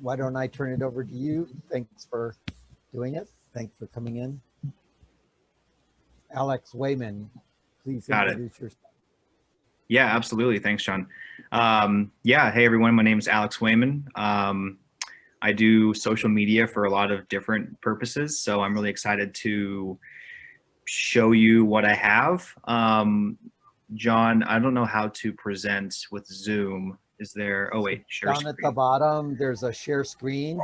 Why don't I turn it over to you? Thanks for doing it. Thanks for coming in. Alex Wayman, please introduce yourself. Yeah, absolutely. Thanks, John. Yeah, hey everyone, my name is Alex Wayman. I do social media for a lot of different purposes, so I'm really excited to show you what I have. John, I don't know how to present with Zoom. Is there, oh wait, share down screen. At the bottom, there's a share screen.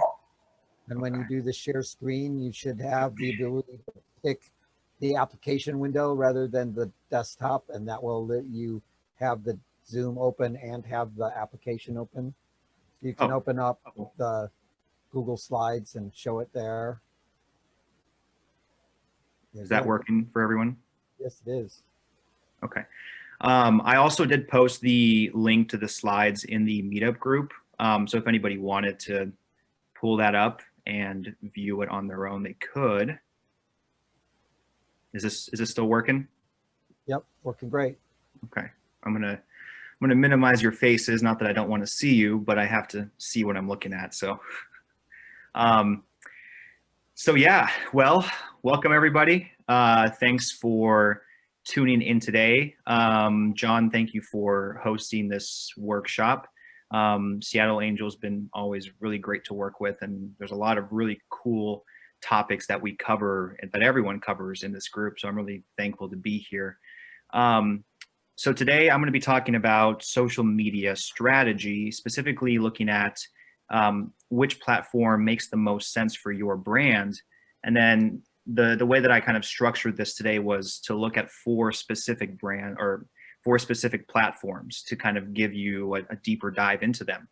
And when you do the share screen, you should have the ability to pick the application window rather than the desktop, and that will let you have the Zoom open and have the application open. You can open up the Google Slides and show it there. Is that working for everyone? Yes, it is. Okay. I also did post the link to the slides in the Meetup group. So if anybody wanted to pull that up and view it on their own, they could. Is this still working? Yep, working great. Okay. I'm gonna minimize your faces. Not that I don't want to see you, but I have to see what I'm looking at. So, so yeah. Well, welcome everybody. Thanks for tuning in today. John, thank you for hosting this workshop. Seattle Angel's been always really great to work with, and there's a lot of really cool topics that we cover and that everyone covers in this group. So I'm really thankful to be here. So today I'm going to be talking about social media strategy, specifically looking at which platform makes the most sense for your brand. And then the way that I kind of structured this today was to look at four specific platforms to kind of give you a deeper dive into them.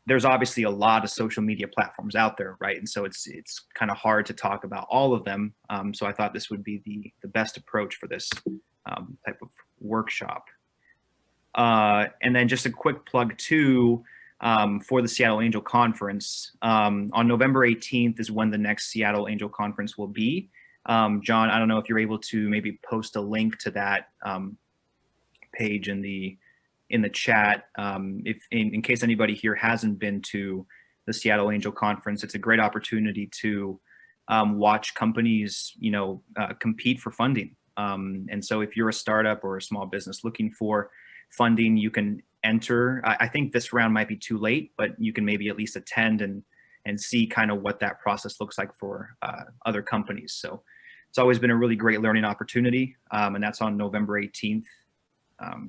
There's obviously a lot of social media platforms out there, right? And so it's kind of hard to talk about all of them. So I thought this would be the best approach for this type of workshop. And then just a quick plug too, for the Seattle Angel Conference. On November 18th is when the next Seattle Angel Conference will be. John, I don't know if you're able to maybe post a link to that page in the chat. If in case anybody here hasn't been to the Seattle Angel Conference, it's a great opportunity to watch companies, compete for funding. And so if you're a startup or a small business looking for funding, you can enter. I think this round might be too late, but you can maybe at least attend and see kind of what that process looks like for other companies. So it's always been a really great learning opportunity, and that's on November 18th.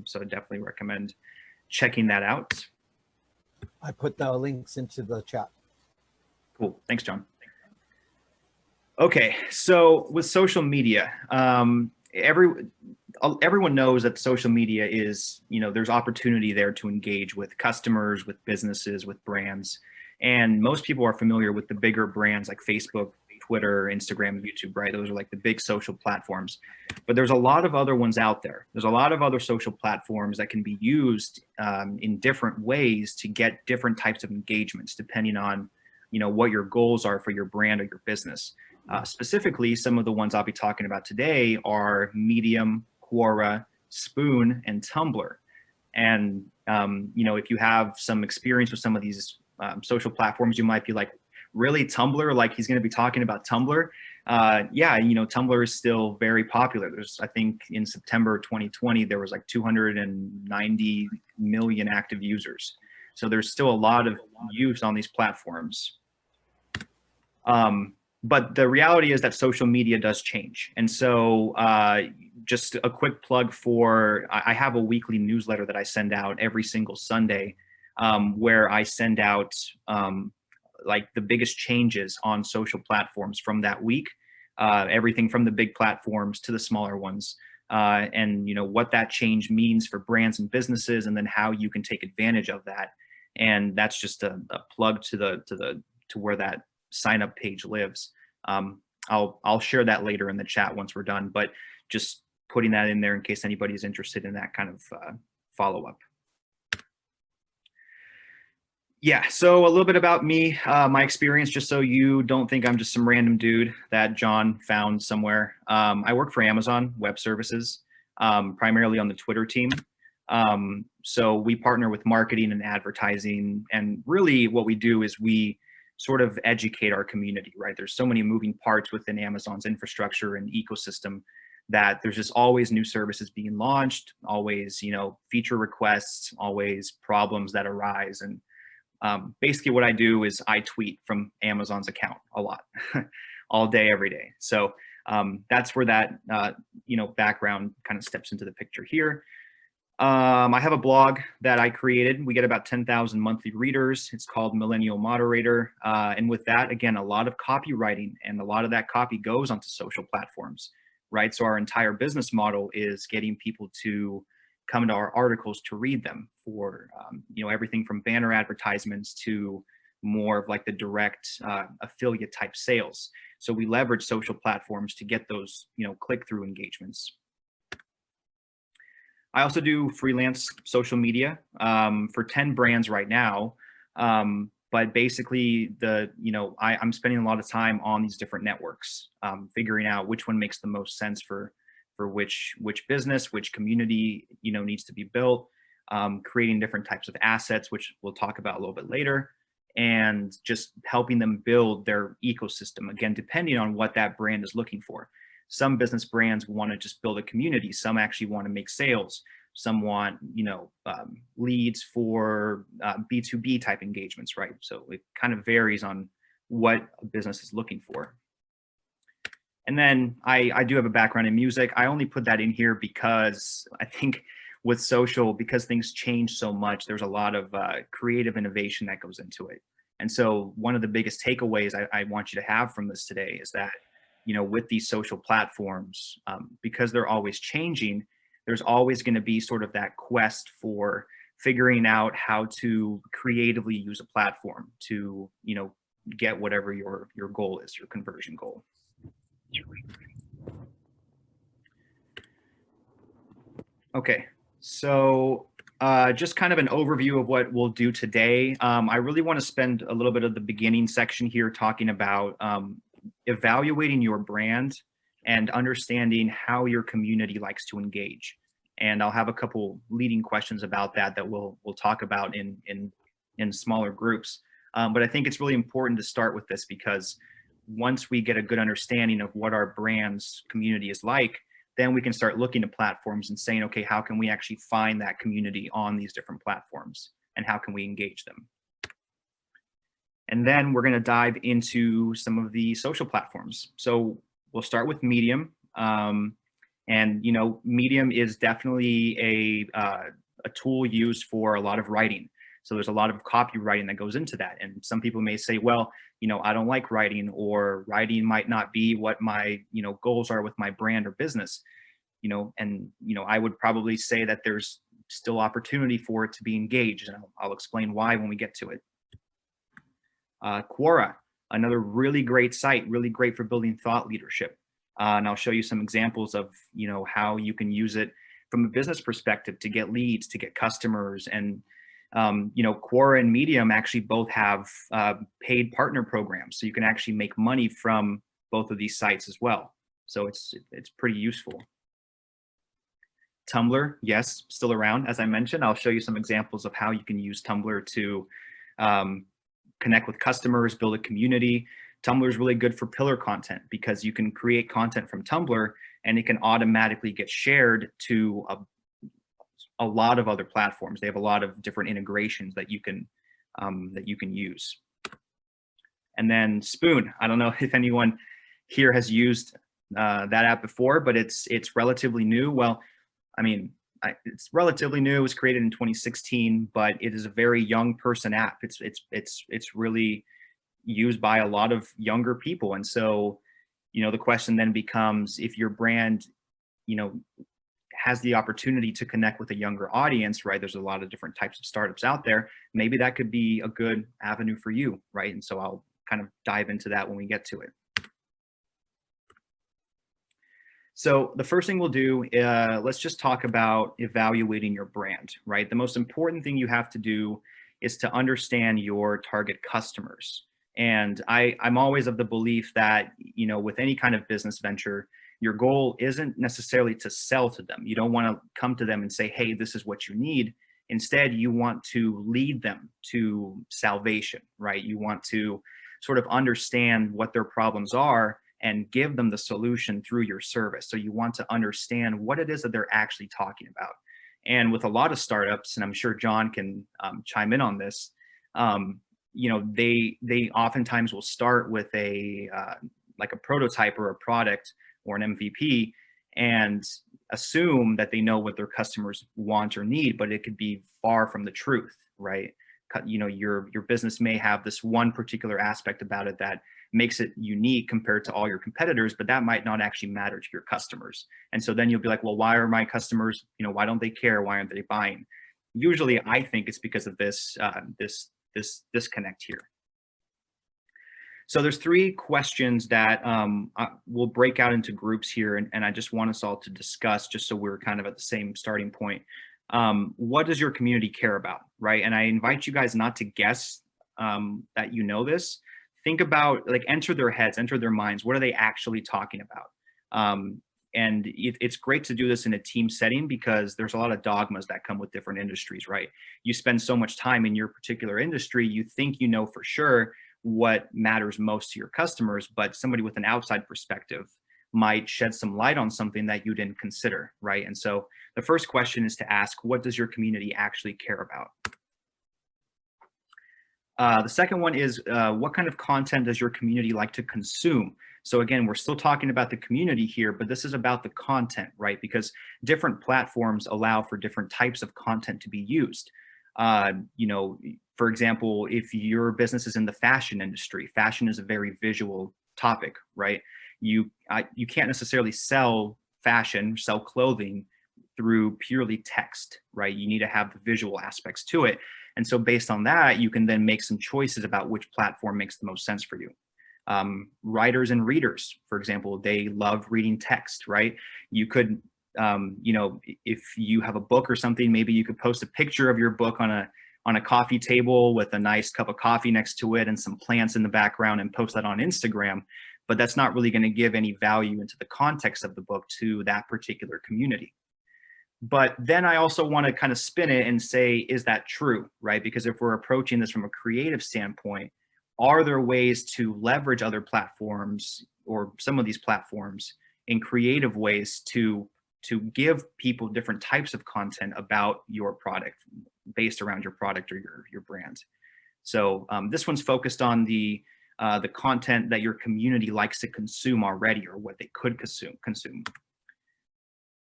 So I definitely recommend checking that out. I put the links into the chat. Cool, thanks, John. Okay, so with social media, everyone knows that social media is, there's opportunity there to engage with customers, with businesses, with brands. And most people are familiar with the bigger brands like Facebook, Twitter, Instagram, YouTube, right? Those are like the big social platforms. But there's a lot of other ones out there. There's a lot of other social platforms that can be used in different ways to get different types of engagements, depending on, what your goals are for your brand or your business. Specifically, some of the ones I'll be talking about today are Medium, Quora, Spoon, and Tumblr. And, if you have some experience with some of these social platforms, you might be like, really, Tumblr? Like he's going to be talking about Tumblr? Yeah, Tumblr is still very popular. I think in September 2020, there was like 290 million active users. So there's still a lot of use on these platforms. But the reality is that social media does change. And so just a quick plug for, I have a weekly newsletter that I send out every single Sunday, where I send out like the biggest changes on social platforms from that week, everything from the big platforms to the smaller ones, and what that change means for brands and businesses, and then how you can take advantage of that. And that's just a plug to where that sign up page lives. I'll share that later in the chat once we're done, but just putting that in there in case anybody's interested in that kind of follow up. Yeah, so a little bit about me, my experience, just so you don't think I'm just some random dude that John found somewhere. I work for Amazon Web Services, primarily on the Twitter team. So we partner with marketing and advertising, and really what we do is we sort of educate our community, right? There's so many moving parts within Amazon's infrastructure and ecosystem that there's just always new services being launched, always, you know, feature requests, always problems that arise. And basically what I do is I tweet from Amazon's account a lot, all day, every day. So that's where that, you know, background kind of steps into the picture here. I have a blog that I created. We get about 10,000 monthly readers. It's called Millennial Moderator. And with that, again, a lot of copywriting, and a lot of that copy goes onto social platforms, right? So our entire business model is getting people to come to our articles to read them for, you know, everything from banner advertisements to more of like the direct affiliate type sales. So we leverage social platforms to get those, you know, click-through engagements. I also do freelance social media for 10 brands right now. But basically you know, I'm spending a lot of time on these different networks, figuring out which one makes the most sense for which business, which community, you know, needs to be built, creating different types of assets, which we'll talk about a little bit later, and just helping them build their ecosystem, again, depending on what that brand is looking for. Some business brands want to just build a community. Some actually want to make sales. Some want, you know, leads for B2B type engagements, right? So it kind of varies on what a business is looking for. And then I do have a background in music. I only put that in here because I think with social, because things change so much, there's a lot of creative innovation that goes into it. And so one of the biggest takeaways I want you to have from this today is that, you know, with these social platforms, because they're always changing, there's always going to be sort of that quest for figuring out how to creatively use a platform to, you know, get whatever your goal is, your conversion goal. Okay, so just kind of an overview of what we'll do today. I really want to spend a little bit of the beginning section here talking about evaluating your brand and understanding how your community likes to engage. And I'll have a couple leading questions about that we'll talk about in smaller groups. But I think it's really important to start with this, because once we get a good understanding of what our brand's community is like, then we can start looking at platforms and saying, okay, how can we actually find that community on these different platforms, and how can we engage them? And then we're going to dive into some of the social platforms. So we'll start with Medium. And, you know, Medium is definitely a tool used for a lot of writing. So there's a lot of copywriting that goes into that. And some people may say, well, you know, I don't like writing, or writing might not be what my, you know, goals are with my brand or business, you know, and, you know, I would probably say that there's still opportunity for it to be engaged. And I'll explain why when we get to it. Quora, another really great site, really great for building thought leadership. And I'll show you some examples of, you know, how you can use it from a business perspective to get leads, to get customers. And, you know, Quora and Medium actually both have paid partner programs. So you can actually make money from both of these sites as well. So it's pretty useful. Tumblr, yes, still around. As I mentioned, I'll show you some examples of how you can use Tumblr to connect with customers, build a community. Tumblr is really good for pillar content, because you can create content from Tumblr and it can automatically get shared to a lot of other platforms. They have a lot of different integrations that you can use. And then Spoon, I don't know if anyone here has used that app before, but it's relatively new. Well, I mean, it's relatively new. It was created in 2016, but it is a very young person app. It's really used by a lot of younger people. And so, you know, the question then becomes, if your brand, you know, has the opportunity to connect with a younger audience, right? There's a lot of different types of startups out there. Maybe that could be a good avenue for you, right? And so I'll kind of dive into that when we get to it. So the first thing we'll do, let's just talk about evaluating your brand, right? The most important thing you have to do is to understand your target customers. And I'm always of the belief that, you know, with any kind of business venture, your goal isn't necessarily to sell to them. You don't want to come to them and say, hey, this is what you need. Instead, you want to lead them to salvation, right? You want to sort of understand what their problems are and give them the solution through your service. So you want to understand what it is that they're actually talking about. And with a lot of startups, and I'm sure John can chime in on this, you know, they oftentimes will start with a like a prototype or a product or an MVP, and assume that they know what their customers want or need, but it could be far from the truth, right? You know, your business may have this one particular aspect about it that makes it unique compared to all your competitors, but that might not actually matter to your customers. And so then you'll be like, well, why are my customers, you know, why don't they care? Why aren't they buying? Usually I think it's because of this this disconnect here. So there's 3 questions that we'll break out into groups here, and I just want us all to discuss, just so we're kind of at the same starting point. What does your community care about, right? And I invite you guys not to guess that you know this. Think about, like, enter their heads, enter their minds. What are they actually talking about? And it's great to do this in a team setting, because there's a lot of dogmas that come with different industries, right? You spend so much time in your particular industry, you think you know for sure what matters most to your customers, but somebody with an outside perspective might shed some light on something that you didn't consider, right? And so the first question is to ask, what does your community actually care about? The second one is, what kind of content does your community like to consume? So again, we're still talking about the community here, but this is about the content, right? Because different platforms allow for different types of content to be used. You know, for example, if your business is in the fashion industry, fashion is a very visual topic, right? You can't necessarily sell fashion, sell clothing through purely text, right? You need to have the visual aspects to it. And so based on that, you can then make some choices about which platform makes the most sense for you. Writers and readers, for example, they love reading text, right? You could, you know, if you have a book or something, maybe you could post a picture of your book on a coffee table with a nice cup of coffee next to it and some plants in the background, and post that on Instagram. But that's not really going to give any value into the context of the book to that particular community. But then I also want to kind of spin it and say, is that true, right? Because if we're approaching this from a creative standpoint, are there ways to leverage other platforms, or some of these platforms, in creative ways to give people different types of content about your product, based around your product or your brand? So this one's focused on the content that your community likes to consume already, or what they could consume.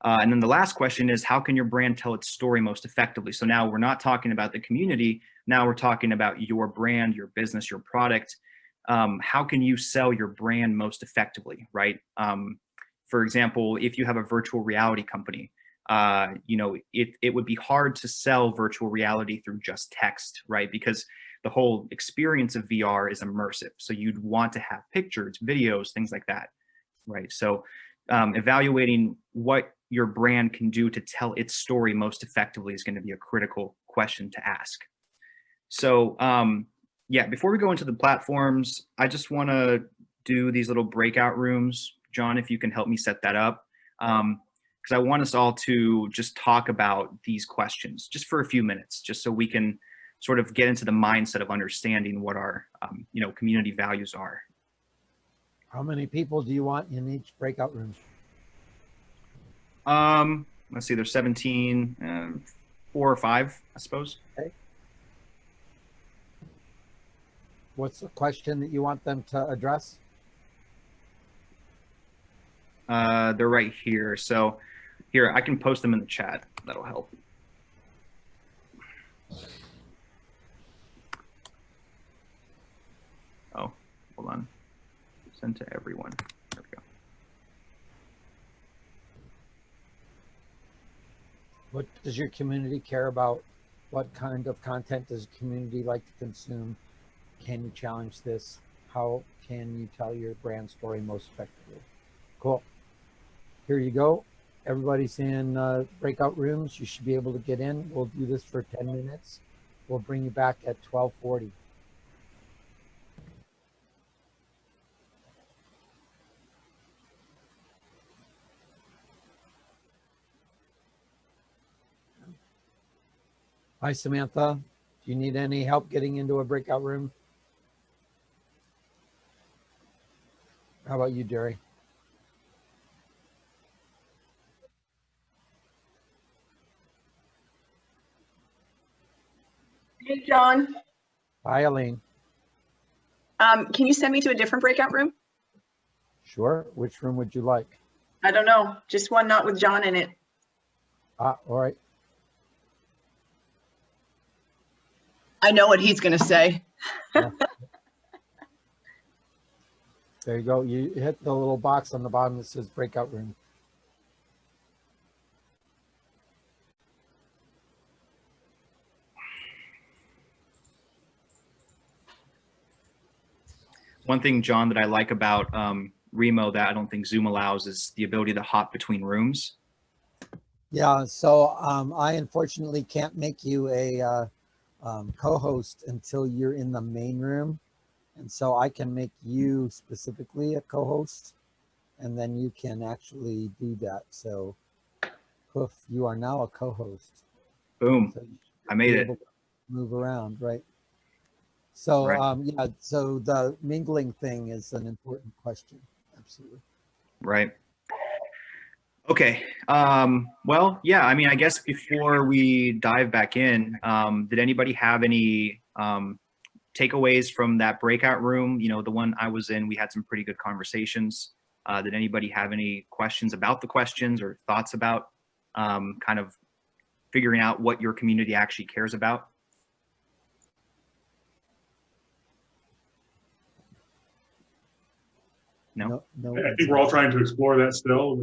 And then the last question is, how can your brand tell its story most effectively? So now we're not talking about the community. Now we're talking about your brand, your business, your product. How can you sell your brand most effectively, right? For example, if you have a virtual reality company, you know, it would be hard to sell virtual reality through just text, right? Because the whole experience of VR is immersive. So you'd want to have pictures, videos, things like that, right? So evaluating what your brand can do to tell its story most effectively is going to be a critical question to ask. So yeah, before we go into the platforms, I just want to do these little breakout rooms. John, if you can help me set that up, because I want us all to just talk about these questions just for a few minutes, just so we can sort of get into the mindset of understanding what our you know, community values are. How many people do you want in each breakout room? Let's see, there's 17, 4 or 5, I suppose. Okay. What's the question that you want them to address? They're right here. So here, I can post them in the chat. That'll help. Oh, hold on. Send to everyone. There we go. What does your community care about? What kind of content does the community like to consume? Can you challenge this? How can you tell your brand story most effectively? Cool. Here you go. Everybody's in breakout rooms. You should be able to get in. We'll do this for 10 minutes. We'll bring you back at 12:40. Hi, Samantha. Do you need any help getting into a breakout room? How about you, Jerry? Hey, John. Hi, Elaine. Can you send me to a different breakout room? Sure. Which room would you like? I don't know. Just one not with John in it. All right. I know what he's going to say. Yeah. There you go. You hit the little box on the bottom that says breakout room. One thing, John, that I like about Remo that I don't think Zoom allows is the ability to hop between rooms. Yeah, so I unfortunately can't make you a co-host until you're in the main room. And so I can make you specifically a co-host, and then you can actually do that. So poof, you are now a co-host. Boom, So you I made be it. able to move around, right? So Right. yeah, so the mingling thing is an important question. Absolutely. Right. Okay. Well, yeah, I mean, I guess before we dive back in, did anybody have any takeaways from that breakout room? You know, the one I was in, we had some pretty good conversations. Did anybody have any questions about the questions or thoughts about kind of figuring out what your community actually cares about? No? No. I think we're all trying to explore that still.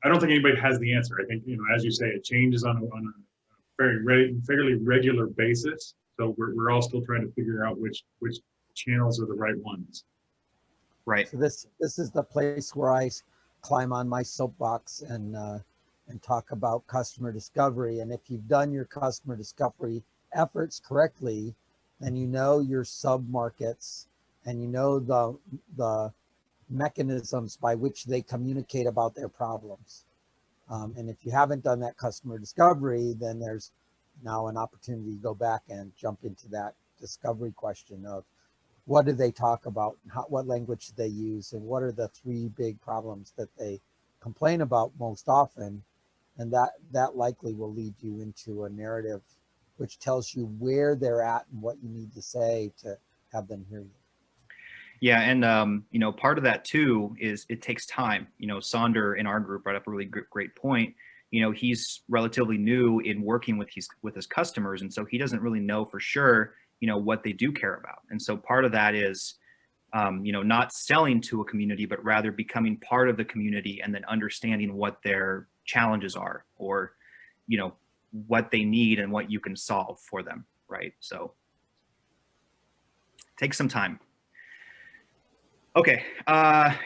I don't think anybody has the answer. I think, as you say, it changes on a fairly regular basis. So we're all still trying to figure out which channels are the right ones. Right. So this is the place where I climb on my soapbox and talk about customer discovery. And if you've done your customer discovery efforts correctly, then you know your sub markets and you know the mechanisms by which they communicate about their problems. And if you haven't done that customer discovery, then there's now an opportunity to go back and jump into that discovery question of what do they talk about, what language do they use, and what are the 3 big problems that they complain about most often. And that likely will lead you into a narrative which tells you where they're at and what you need to say to have them hear you. Yeah, and you know, part of that too is it takes time. You know, Sonder in our group brought up a really great point. You know, he's relatively new in working with his customers, and so he doesn't really know for sure, you know, what they do care about. And so part of that is, you know, not selling to a community, but rather becoming part of the community and then understanding what their challenges are, or, you know, what they need and what you can solve for them, right? So take some time. Okay,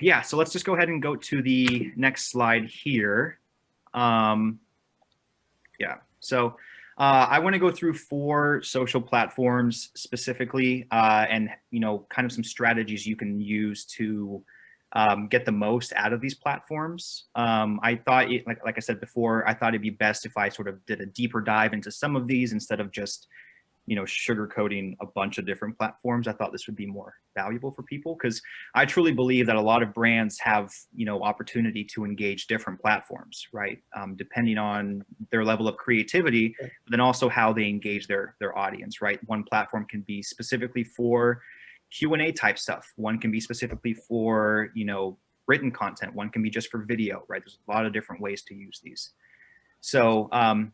yeah, so let's just go ahead and go to the next slide here. Yeah, so I want to go through 4 social platforms specifically, and, you know, kind of some strategies you can use to get the most out of these platforms. I thought, like I said before, I thought it'd be best if I sort of did a deeper dive into some of these instead of just, you know, sugarcoating a bunch of different platforms. I thought this would be more valuable for people because I truly believe that a lot of brands have, you know, opportunity to engage different platforms, right? Depending on their level of creativity, but then also how they engage their audience, right? One platform can be specifically for Q&A type stuff. One can be specifically for, you know, written content. One can be just for video, right? There's a lot of different ways to use these. So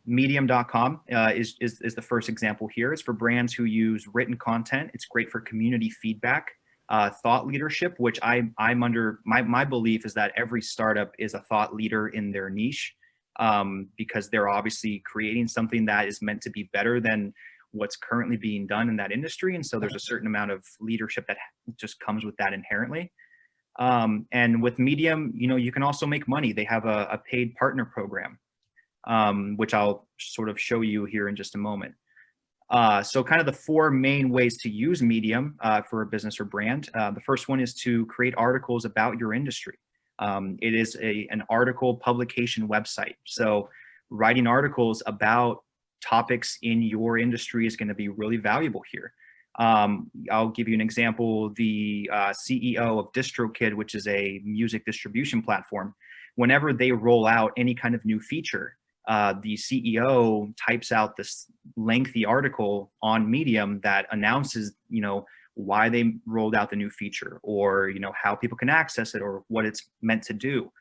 medium.com is the first example here. It's for brands who use written content. It's great for community feedback, thought leadership, which I'm under, my belief is that every startup is a thought leader in their niche, because they're obviously creating something that is meant to be better than what's currently being done in that industry. And so there's a certain amount of leadership that just comes with that inherently. And with Medium, you know, you can also make money. They have a paid partner program, which I'll sort of show you here in just a moment. So kind of the 4 main ways to use Medium for a business or brand. The first one is to create articles about your industry. It is an article publication website. So writing articles about topics in your industry is going to be really valuable here. I'll give you an example. The CEO of DistroKid, which is a music distribution platform, whenever they roll out any kind of new feature, the CEO types out this lengthy article on Medium that announces, you know, why they rolled out the new feature, or, you know, how people can access it, or what it's meant to do.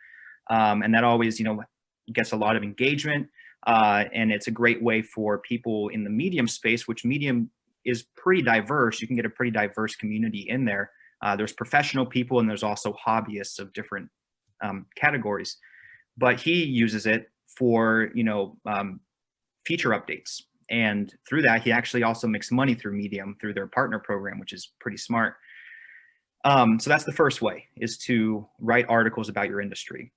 And that always, you know, gets a lot of engagement. And it's a great way for people in the Medium space, which Medium is pretty diverse. You can get a pretty diverse community in there. There's professional people, and there's also hobbyists of different categories. But he uses it for, you know, feature updates. And through that, he actually also makes money through Medium, through their partner program, which is pretty smart. So that's the first way, is to write articles about your industry.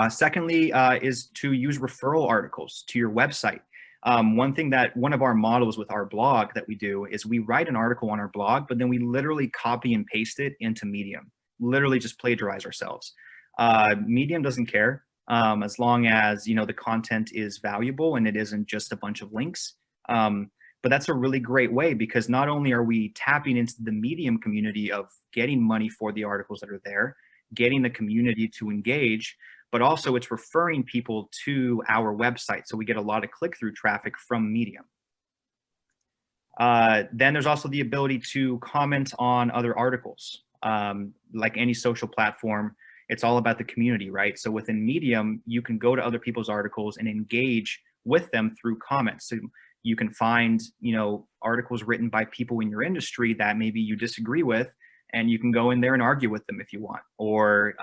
Secondly, is to use referral articles to your website. One of our models with our blog that we do is we write an article on our blog, but then we literally copy and paste it into Medium, literally just plagiarize ourselves. Medium doesn't care, as long as, you know, the content is valuable and it isn't just a bunch of links. But that's a really great way, because not only are we tapping into the Medium community of getting money for the articles that are there, getting the community to engage, but also it's referring people to our website. So we get a lot of click-through traffic from Medium. Then there's also the ability to comment on other articles. Like any social platform, it's all about the community, right? So within Medium, you can go to other people's articles and engage with them through comments. So you can find, you know, articles written by people in your industry that maybe you disagree with, and you can go in there and argue with them if you want. Or,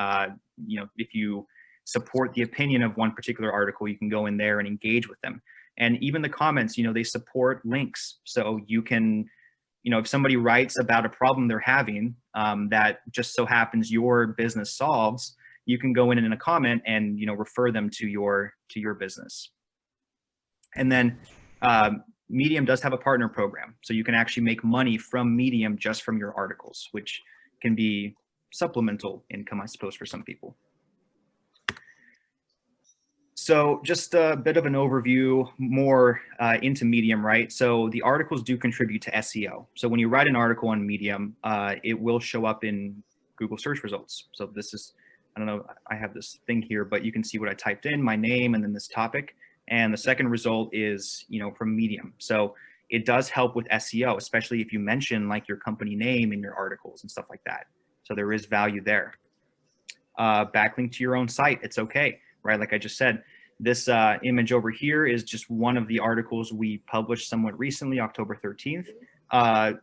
you know, if you support the opinion of one particular article, you can go in there and engage with them. And even the comments, you know, they support links. So you can, you know, if somebody writes about a problem they're having that just so happens your business solves, you can go in a comment and, you know, refer them to your business. And then Medium does have a partner program, so you can actually make money from Medium just from your articles, which can be supplemental income, I suppose, for some people. So just a bit of an overview more into Medium, right? So the articles do contribute to SEO. So when you write an article on Medium, it will show up in Google search results. So this is, I don't know, I have this thing here, but you can see what I typed in, my name, and then this topic. And the second result is, you know, from Medium. So it does help with SEO, especially if you mention like your company name in your articles and stuff like that. So there is value there. Backlink to your own site, it's okay, right? Like I just said, this image over here is just one of the articles we published somewhat recently, October 13th,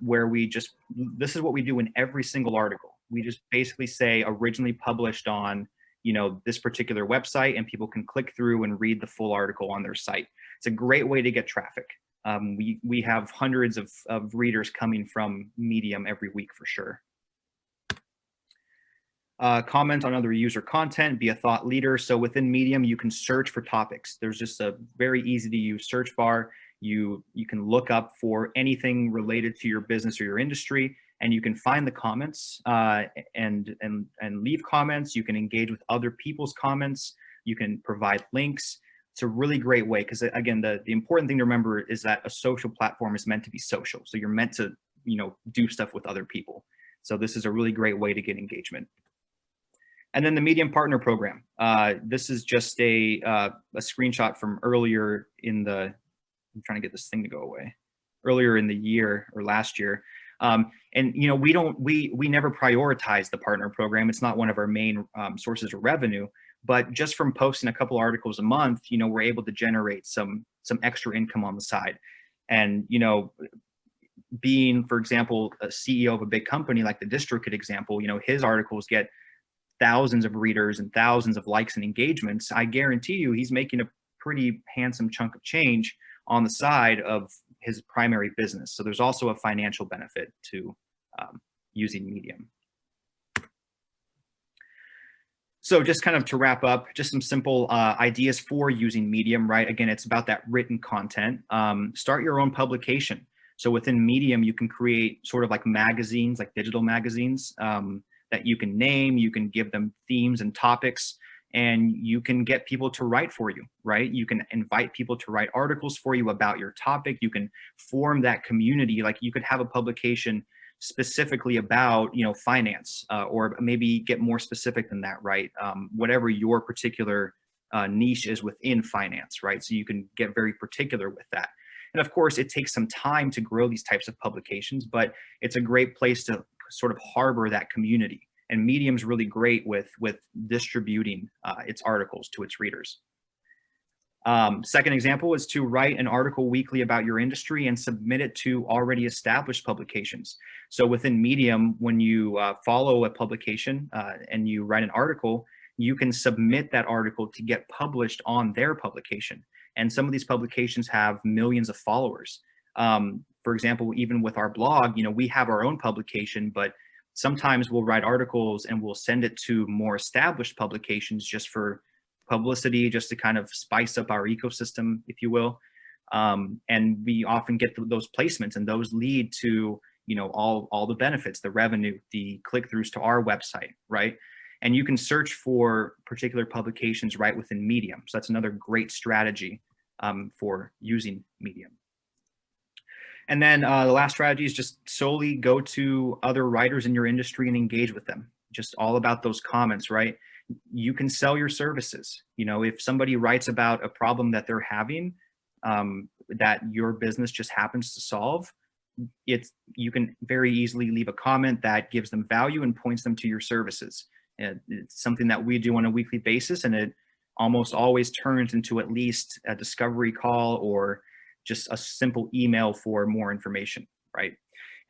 where this is what we do in every single article. We just basically say originally published on, you know, this particular website, and people can click through and read the full article on their site. It's a great way to get traffic. We have hundreds of readers coming from Medium every week for sure. Comment on other user content, be a thought leader. So within Medium, you can search for topics. There's just a very easy to use search bar. You can look up for anything related to your business or your industry, and you can find the comments and leave comments. You can engage with other people's comments. You can provide links. It's a really great way, because again, the important thing to remember is that a social platform is meant to be social. So you're meant to, you know, do stuff with other people. So this is a really great way to get engagement. And then the Medium Partner Program. This is just a screenshot from earlier in the, I'm trying to get this thing to go away, earlier in the year or last year. And, you know, we never prioritize the partner program. It's not one of our main sources of revenue, but just from posting a couple articles a month, you know, we're able to generate some extra income on the side. And, you know, being, for example, a CEO of a big company like the DistroKid example, you know, his articles get thousands of readers and thousands of likes and engagements. I guarantee you he's making a pretty handsome chunk of change on the side of his primary business. So there's also a financial benefit to using Medium. So just kind of to wrap up, just some simple ideas for using Medium, right? Again, it's about that written content. Start your own publication. So within Medium, you can create sort of like magazines, like digital magazines, that you can name. You can give them themes and topics. and you can get people to write for you, right? You can invite people to write articles for you about your topic. You can form that community. Like you could have a publication specifically about, you know, finance, or maybe get more specific than that, right? Whatever your particular niche is within finance, right? So you can get very particular with that. And of course, it takes some time to grow these types of publications, but it's a great place to sort of harbor that community. And Medium's really great with distributing its articles to its readers. Second example is to write an article weekly about your industry and submit it to already established publications. So within Medium, when you follow a publication and you write an article, you can submit that article to get published on their publication. And some of these publications have millions of followers. For example, even with our blog, you know, we have our own publication, but sometimes we'll write articles and we'll send it to more established publications just for publicity, just to kind of spice up our ecosystem, if you will. And we often get those placements, and those lead to, you know, all the benefits, the revenue, the click-throughs to our website, right? And you can search for particular publications right within Medium. So that's another great strategy for using Medium. And then the last strategy is just solely go to other writers in your industry and engage with them. Just all about those comments, right? You can sell your services. You know, if somebody writes about a problem that they're having that your business just happens to solve, you can very easily leave a comment that gives them value and points them to your services. It's something that we do on a weekly basis, and it almost always turns into at least a discovery call or just a simple email for more information, right?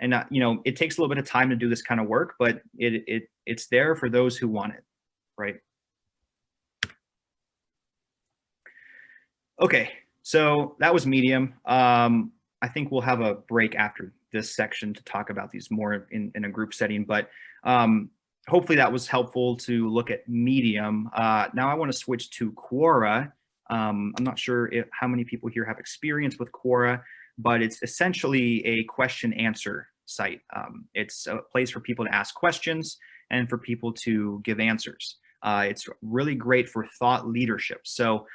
And you know, it takes a little bit of time to do this kind of work, but it's there for those who want it, right? Okay, so that was Medium. I think we'll have a break after this section to talk about these more in a group setting, but hopefully that was helpful to look at Medium. Now I want to switch to Quora. I'm not sure how many people here have experience with Quora, but it's essentially a question answer site. It's a place for people to ask questions and for people to give answers. It's really great for thought leadership. So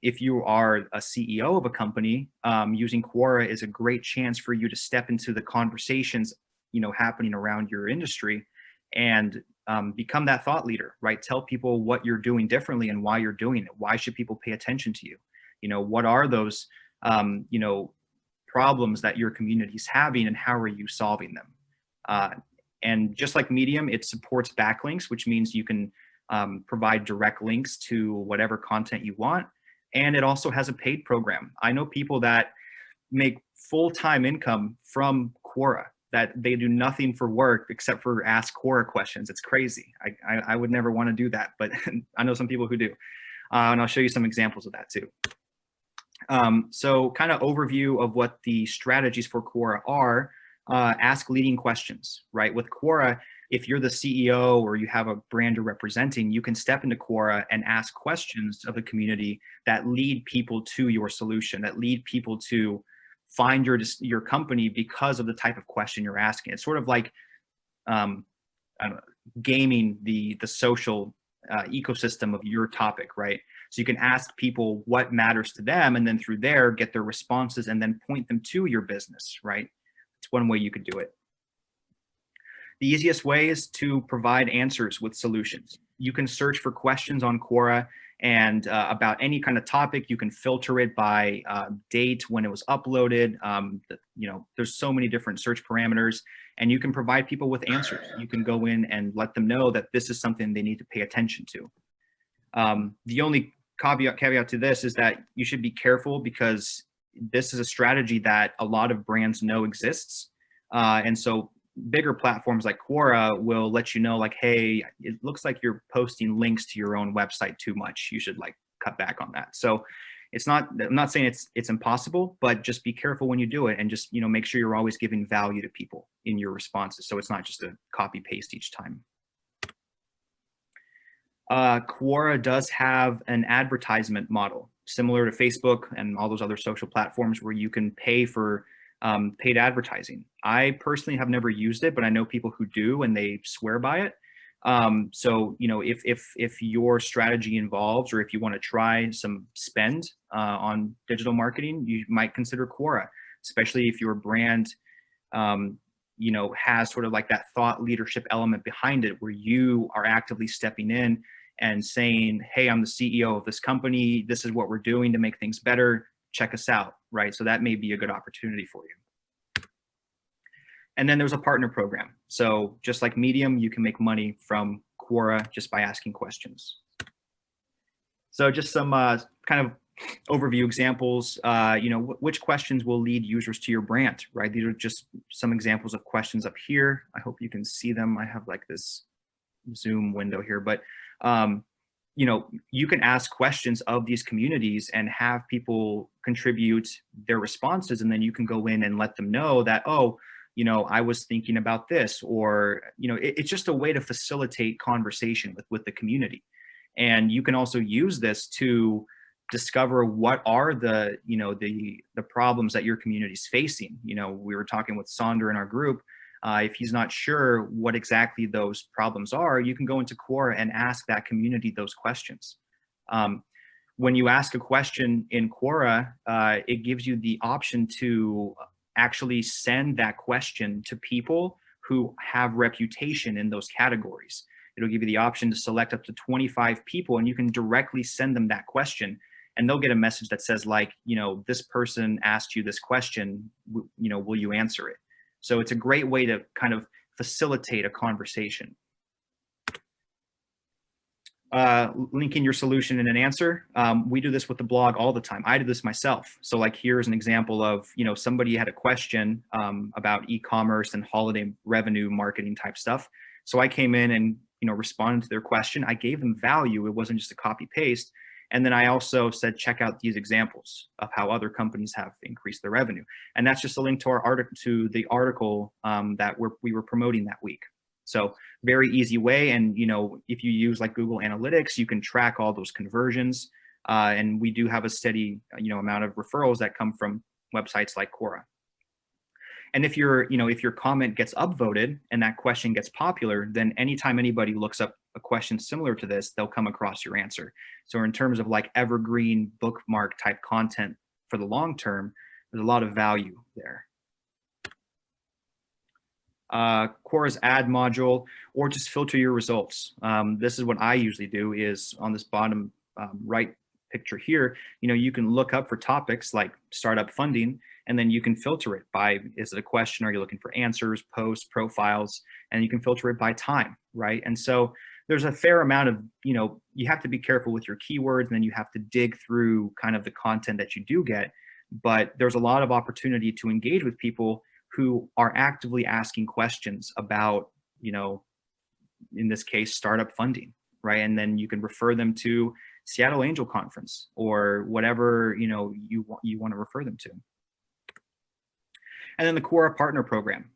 if you are a CEO of a company, using Quora is a great chance for you to step into the conversations, you know, happening around your industry and become that thought leader, right? Tell people what you're doing differently and why you're doing it. Why should people pay attention to you? You know, what are those, you know, problems that your community is having and how are you solving them? And just like Medium, it supports backlinks, which means you can provide direct links to whatever content you want. And it also has a paid program. I know people that make full-time income from Quora, that they do nothing for work except for ask Quora questions. It's crazy. I would never want to do that, but I know some people who do. And I'll show you some examples of that too. So kind of overview of what the strategies for Quora are. Ask leading questions, right? With Quora, if you're the CEO or you have a brand you're representing, you can step into Quora and ask questions of the community that lead people to your solution, that lead people to find your company because of the type of question you're asking. It's sort of like I don't know, gaming the social ecosystem of your topic, right? So you can ask people what matters to them, and then through there get their responses and then point them to your business, right? It's one way you could do it. The easiest way is to provide answers with solutions. You can search for questions on Quora and about any kind of topic. You can filter it by date, when it was uploaded. You know, there's so many different search parameters, and you can provide people with answers. You can go in and let them know that this is something they need to pay attention to. The only caveat to this is that you should be careful, because this is a strategy that a lot of brands know exists. And so bigger platforms like Quora will let you know, like, hey, it looks like you're posting links to your own website too much. You should like cut back on that. So it's not, I'm not saying it's impossible, but just be careful when you do it, and just, you know, make sure you're always giving value to people in your responses. So it's not just a copy paste each time. Quora does have an advertisement model similar to Facebook and all those other social platforms where you can pay for paid advertising. I personally have never used it, but I know people who do, and they swear by it. So, you know, if your strategy involves, or if you want to try some spend on digital marketing, you might consider Quora, especially if your brand, you know, has sort of like that thought leadership element behind it, where you are actively stepping in and saying, hey, I'm the CEO of this company. This is what we're doing to make things better. Check us out, right? So that may be a good opportunity for you. And then there's a partner program. So just like Medium, you can make money from Quora just by asking questions. So just some kind of overview examples, you know, which questions will lead users to your brand, right? These are just some examples of questions up here. I hope you can see them. I have like this Zoom window here, but you know, you can ask questions of these communities and have people contribute their responses, and then you can go in and let them know that, oh, you know, I was thinking about this, or, you know, it's just a way to facilitate conversation with the community. And you can also use this to discover what are the, you know, the problems that your community is facing. You know, we were talking with Sonder in our group. If he's not sure what exactly those problems are, you can go into Quora and ask that community those questions. When you ask a question in Quora, it gives you the option to actually send that question to people who have reputation in those categories. It'll give you the option to select up to 25 people, and you can directly send them that question, and they'll get a message that says, like, you know, this person asked you this question, you know, will you answer it? So it's a great way to kind of facilitate a conversation. Linking your solution in an answer. We do this with the blog all the time. I do this myself. So like, here's an example of, you know, somebody had a question about e-commerce and holiday revenue marketing type stuff. So I came in and, you know, responded to their question. I gave them value. It wasn't just a copy paste. And then I also said, check out these examples of how other companies have increased their revenue. And that's just a link to our article, to the article that we were promoting that week. So very easy way. And, you know, if you use like Google Analytics, you can track all those conversions. And we do have a steady, you know, amount of referrals that come from websites like Quora. And if your, you know, if your comment gets upvoted and that question gets popular, then anytime anybody looks up a question similar to this, they'll come across your answer. So in terms of like evergreen bookmark type content for the long term, there's a lot of value there. Quora's ad module, or just filter your results. This is what I usually do, is on this bottom right picture here, you know, you can look up for topics like startup funding, and then you can filter it by, is it a question? Are you looking for answers, posts, profiles? And you can filter it by time, right? And so there's a fair amount of, you know, you have to be careful with your keywords, and then you have to dig through kind of the content that you do get. But there's a lot of opportunity to engage with people who are actively asking questions about, you know, in this case, startup funding, right? And then you can refer them to Seattle Angel Conference or whatever, you know, you want to refer them to. And then the Quora Partner Program,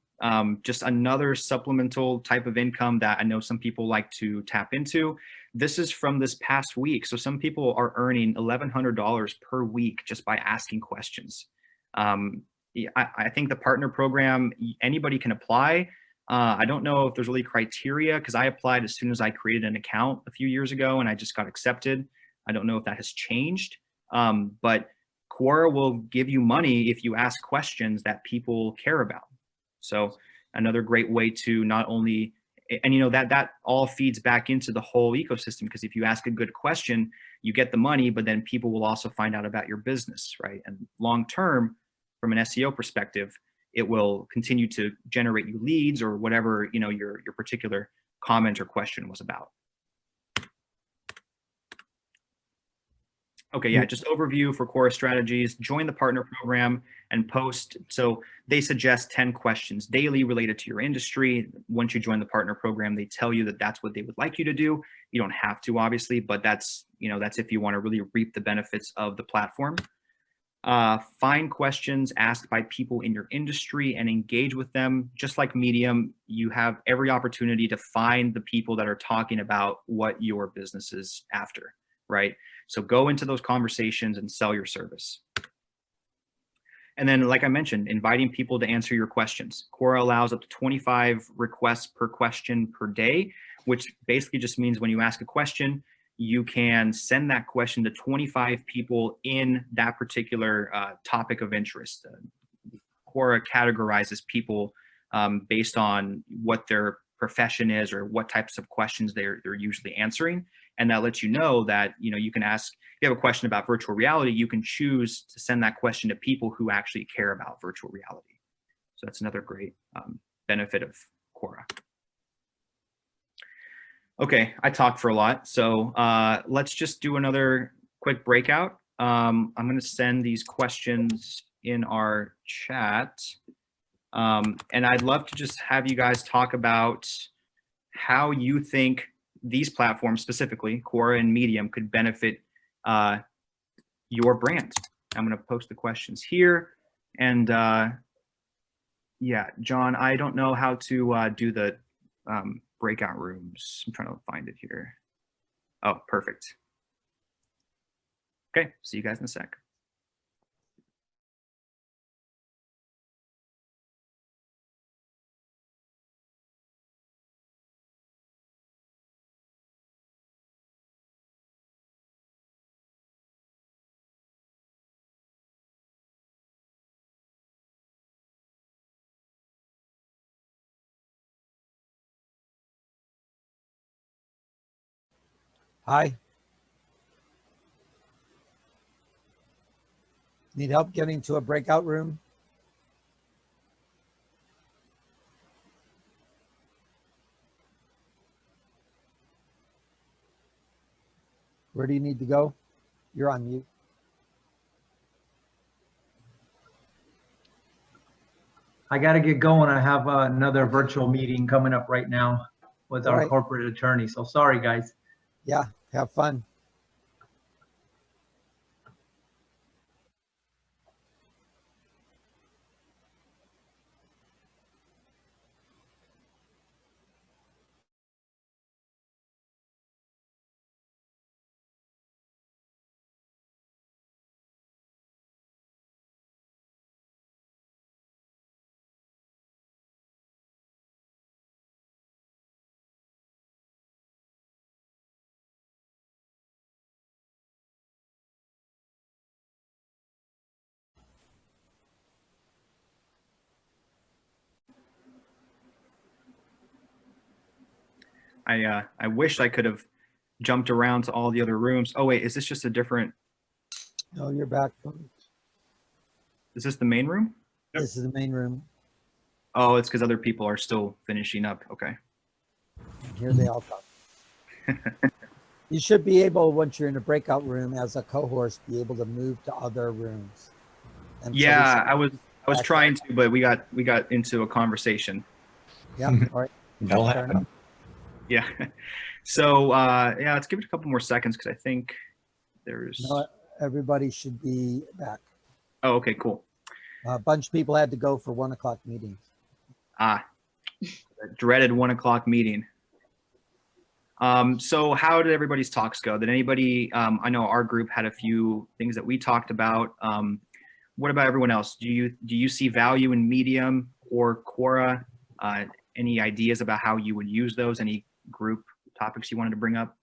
just another supplemental type of income that I know some people like to tap into. This is from this past week. So some people are earning $1,100 per week just by asking questions. I think the partner program, anybody can apply. I don't know if there's really criteria, because I applied as soon as I created an account a few years ago and I just got accepted. I don't know if that has changed, but Quora will give you money if you ask questions that people care about. So another great way to not only, and you know, that all feeds back into the whole ecosystem, because if you ask a good question, you get the money, but then people will also find out about your business, right? And long term, from an SEO perspective, it will continue to generate you leads or whatever, you know, your particular comment or question was about. Okay, yeah, just overview for Quora strategies. Join the partner program and post. So they suggest 10 questions daily related to your industry. Once you join the partner program, they tell you that that's what they would like you to do. You don't have to, obviously, but that's, you know, that's if you want to really reap the benefits of the platform. Find questions asked by people in your industry and engage with them. Just like Medium, you have every opportunity to find the people that are talking about what your business is after, right? So go into those conversations and sell your service. And then, like I mentioned, inviting people to answer your questions. Quora allows up to 25 requests per question per day, which basically just means when you ask a question, you can send that question to 25 people in that particular topic of interest. Quora categorizes people based on what their profession is or what types of questions they're usually answering. And that lets you know that, you can ask, if you have a question about virtual reality, you can choose to send that question to people who actually care about virtual reality. So that's another great benefit of Quora. Okay, I talked for a lot, so let's just do another quick breakout. I'm going to send these questions in our chat, and I'd love to just have you guys talk about how you think these platforms, specifically Quora and Medium, could benefit your brand. I'm going to post the questions here, and yeah, John, I don't know how to do the breakout rooms. I'm trying to find it here. Oh, perfect. Okay, see you guys in a sec. Hi. Need help getting to a breakout room? Where do you need to go? You're on mute. I got to get going. I have another virtual meeting coming up right now with All our right. corporate attorney. So sorry, guys. Yeah, have fun. I wish I could have jumped around to all the other rooms. Oh wait, is this just a different? No, you're back. Is this the main room? Yep. This is the main room. Oh, it's because other people are still finishing up. Okay. Here they all come. You should be able, once you're in a breakout room as a cohort, be able to move to other rooms. And so we Yeah, should- I was trying to, but we got into a conversation. Yeah, all right. That'll Fair happen. enough. Yeah. So yeah, let's give it a couple more seconds because I think there's. No, everybody should be back. Oh, okay, cool. A bunch of people had to go for 1 o'clock meetings. Ah, that dreaded 1 o'clock meeting. So how did everybody's talks go? Did anybody? I know our group had a few things that we talked about. What about everyone else? Do you see value in Medium or Quora? Any ideas about how you would use those? Any group topics you wanted to bring up?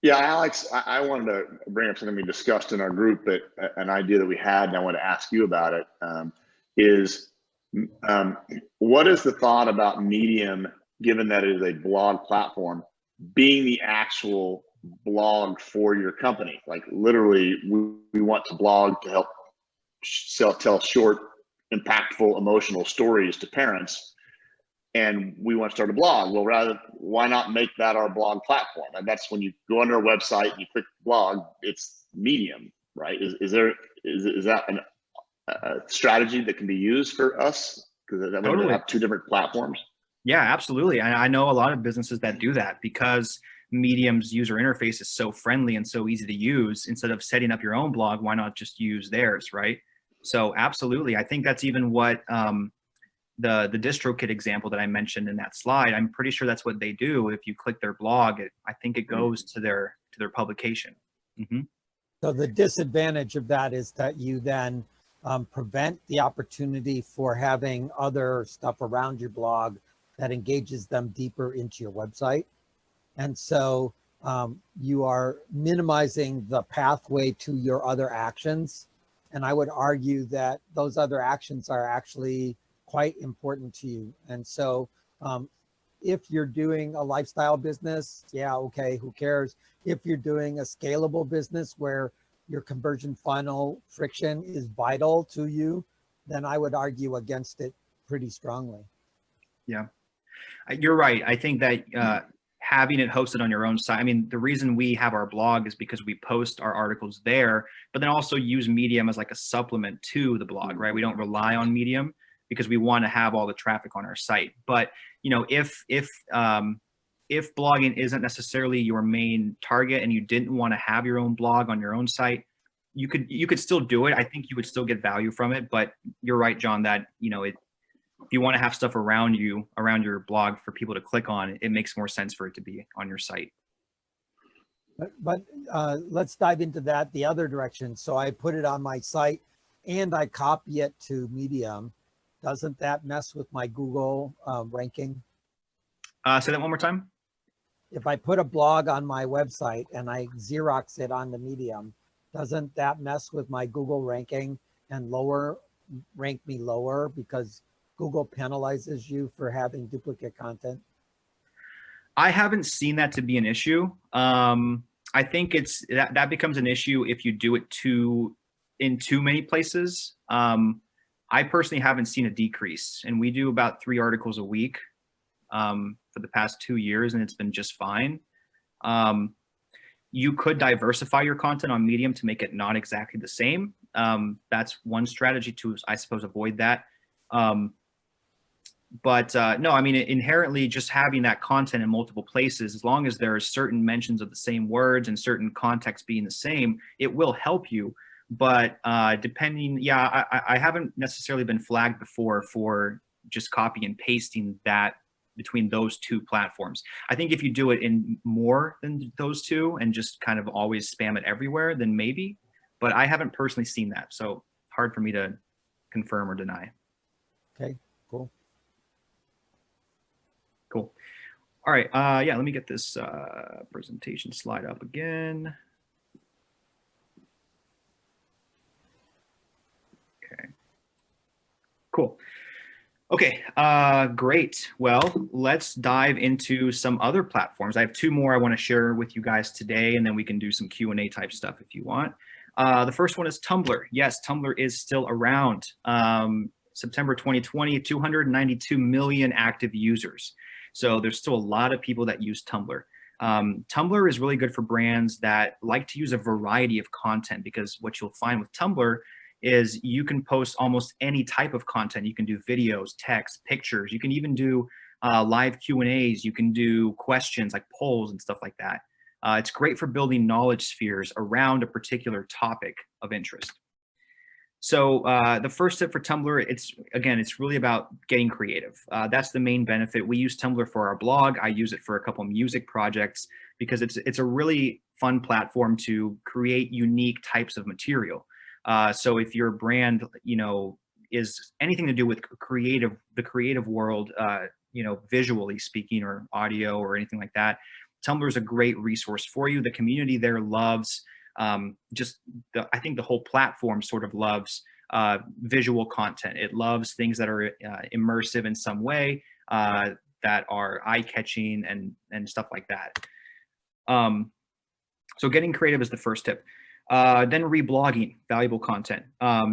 Yeah, Alex, I wanted to bring up something we discussed in our group, that an idea that we had, and I want to ask you about it, is what is the thought about Medium, given that it is a blog platform, being the actual blog for your company? Like literally, we want to blog to help tell short, impactful, emotional stories to parents. And we want to start a blog. Well, why not make that our blog platform? And that's when you go under our website and you click blog, it's Medium, right? Is that a strategy that can be used for us? Because that Totally. we have two different platforms. Yeah, absolutely. I know a lot of businesses that do that because Medium's user interface is so friendly and so easy to use. Instead of setting up your own blog, why not just use theirs, right? So absolutely. I think that's even what the DistroKid example that I mentioned in that slide, I'm pretty sure that's what they do. If you click their blog, I think it goes to their publication. Mm-hmm. So the disadvantage of that is that you then prevent the opportunity for having other stuff around your blog that engages them deeper into your website. And so you are minimizing the pathway to your other actions. And I would argue that those other actions are actually quite important to you. And so if you're doing a lifestyle business, yeah, okay, who cares? If you're doing a scalable business where your conversion funnel friction is vital to you, then I would argue against it pretty strongly. Yeah, you're right. I think that having it hosted on your own site, I mean, the reason we have our blog is because we post our articles there, but then also use Medium as like a supplement to the blog, right? We don't rely on Medium because we want to have all the traffic on our site. But you know, if blogging isn't necessarily your main target and you didn't want to have your own blog on your own site, you could still do it. I think you would still get value from it. But you're right, John, that you know, if you want to have stuff around you, around your blog for people to click on, it makes more sense for it to be on your site. But let's dive into that the other direction. So I put it on my site and I copy it to Medium. Doesn't that mess with my Google ranking? Say that one more time. If I put a blog on my website and I Xerox it on the Medium, doesn't that mess with my Google ranking and rank me lower because Google penalizes you for having duplicate content? I haven't seen that to be an issue. I think that becomes an issue if you do it in too many places. I personally haven't seen a decrease, and we do about 3 articles a week for the past 2 years, and it's been just fine. You could diversify your content on Medium to make it not exactly the same. That's one strategy to, I suppose, avoid that. But no, I mean, inherently just having that content in multiple places, as long as there are certain mentions of the same words and certain context being the same, it will help you. But depending, yeah, I haven't necessarily been flagged before for just copy and pasting that between those 2 platforms. I think if you do it in more than those 2 and just kind of always spam it everywhere, then maybe, but I haven't personally seen that. So hard for me to confirm or deny. Okay, cool. Cool. All right. Yeah, let me get this presentation slide up again. Okay. Cool. Okay, great. Well, let's dive into some other platforms. I have 2 more I want to share with you guys today, and then we can do some Q&A type stuff if you want. The first one is Tumblr. Yes, Tumblr is still around. September 2020, 292 million active users. So there's still a lot of people that use Tumblr. Tumblr is really good for brands that like to use a variety of content, because what you'll find with Tumblr is you can post almost any type of content. You can do videos, text, pictures. You can even do live Q&As. You can do questions like polls and stuff like that. It's great for building knowledge spheres around a particular topic of interest. So the first tip for Tumblr, it's really about getting creative. That's the main benefit. We use Tumblr for our blog. I use it for a couple music projects because it's a really fun platform to create unique types of material. So if your brand, you know, is anything to do with the creative world, you know, visually speaking or audio or anything like that, Tumblr is a great resource for you. The community there loves I think the whole platform sort of loves visual content. It loves things that are immersive in some way, that are eye-catching and stuff like that. So getting creative is the first tip. Then reblogging valuable content.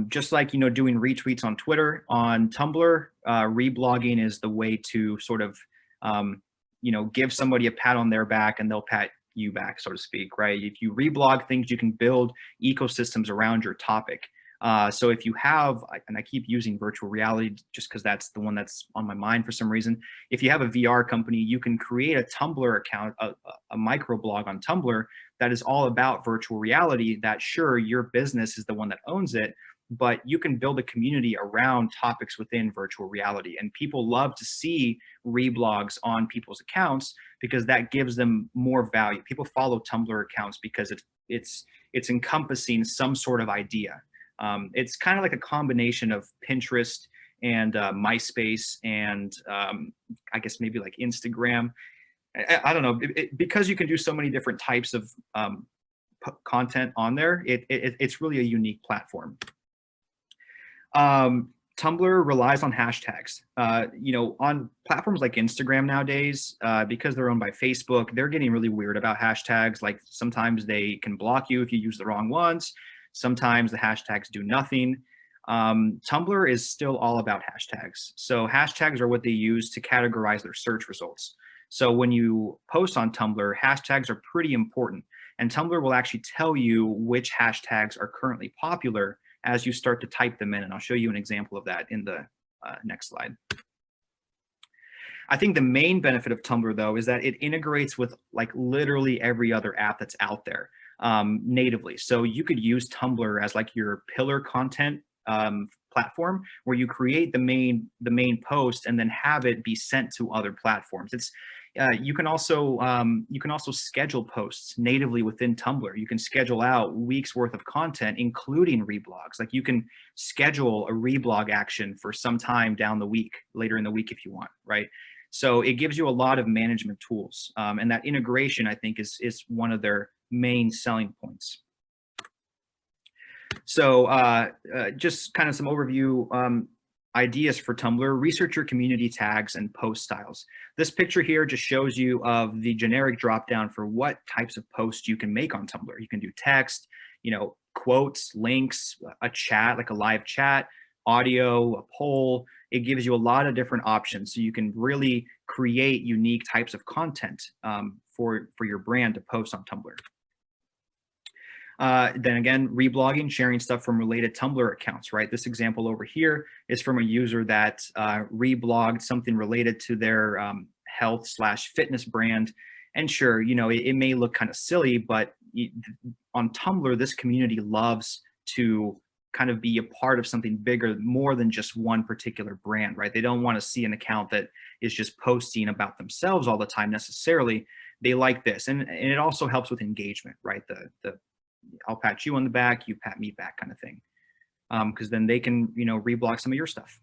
Just like, you know, doing retweets on Twitter, on Tumblr, reblogging is the way to sort of, you know, give somebody a pat on their back and they'll pat you back, so to speak, right? If you reblog things, you can build ecosystems around your topic. So if you have, and I keep using virtual reality just because that's the one that's on my mind for some reason. If you have a VR company, you can create a Tumblr account, a microblog on Tumblr that is all about virtual reality. That sure, your business is the one that owns it, but you can build a community around topics within virtual reality. And people love to see reblogs on people's accounts because that gives them more value. People follow Tumblr accounts because it's encompassing some sort of idea. It's kind of like a combination of Pinterest and MySpace and I guess maybe like Instagram. I don't know, because you can do so many different types of content on there, it's really a unique platform. Tumblr relies on hashtags. You know, on platforms like Instagram nowadays, because they're owned by Facebook, they're getting really weird about hashtags. Like sometimes they can block you if you use the wrong ones. Sometimes the hashtags do nothing. Tumblr is still all about hashtags. So hashtags are what they use to categorize their search results. So when you post on Tumblr, hashtags are pretty important. And Tumblr will actually tell you which hashtags are currently popular as you start to type them in. And I'll show you an example of that in the next slide. I think the main benefit of Tumblr, though, is that it integrates with like literally every other app that's out there natively. So you could use Tumblr as like your pillar content platform where you create the main post and then have it be sent to other platforms. It's you can also schedule posts natively within Tumblr. You can schedule out weeks worth of content, including reblogs. Like you can schedule a reblog action for some time down the week, later in the week if you want, right? So it gives you a lot of management tools, and that integration, I think, is one of their main selling points. So just kind of some overview ideas for Tumblr. Research your community tags and post styles. This picture here just shows you of the generic dropdown for what types of posts you can make on Tumblr. You can do text, you know, quotes, links, a chat, like a live chat, audio, a poll. It gives you a lot of different options. So you can really create unique types of content for your brand to post on Tumblr. Then again, reblogging, sharing stuff from related Tumblr accounts, right? This example over here is from a user that reblogged something related to their health/fitness brand. And sure, you know, it may look kind of silly, but on Tumblr, this community loves to kind of be a part of something bigger, more than just one particular brand, right? They don't want to see an account that is just posting about themselves all the time necessarily. They like this. And it also helps with engagement, right? The I'll pat you on the back, you pat me back kind of thing. Because then they can, you know, reblog some of your stuff.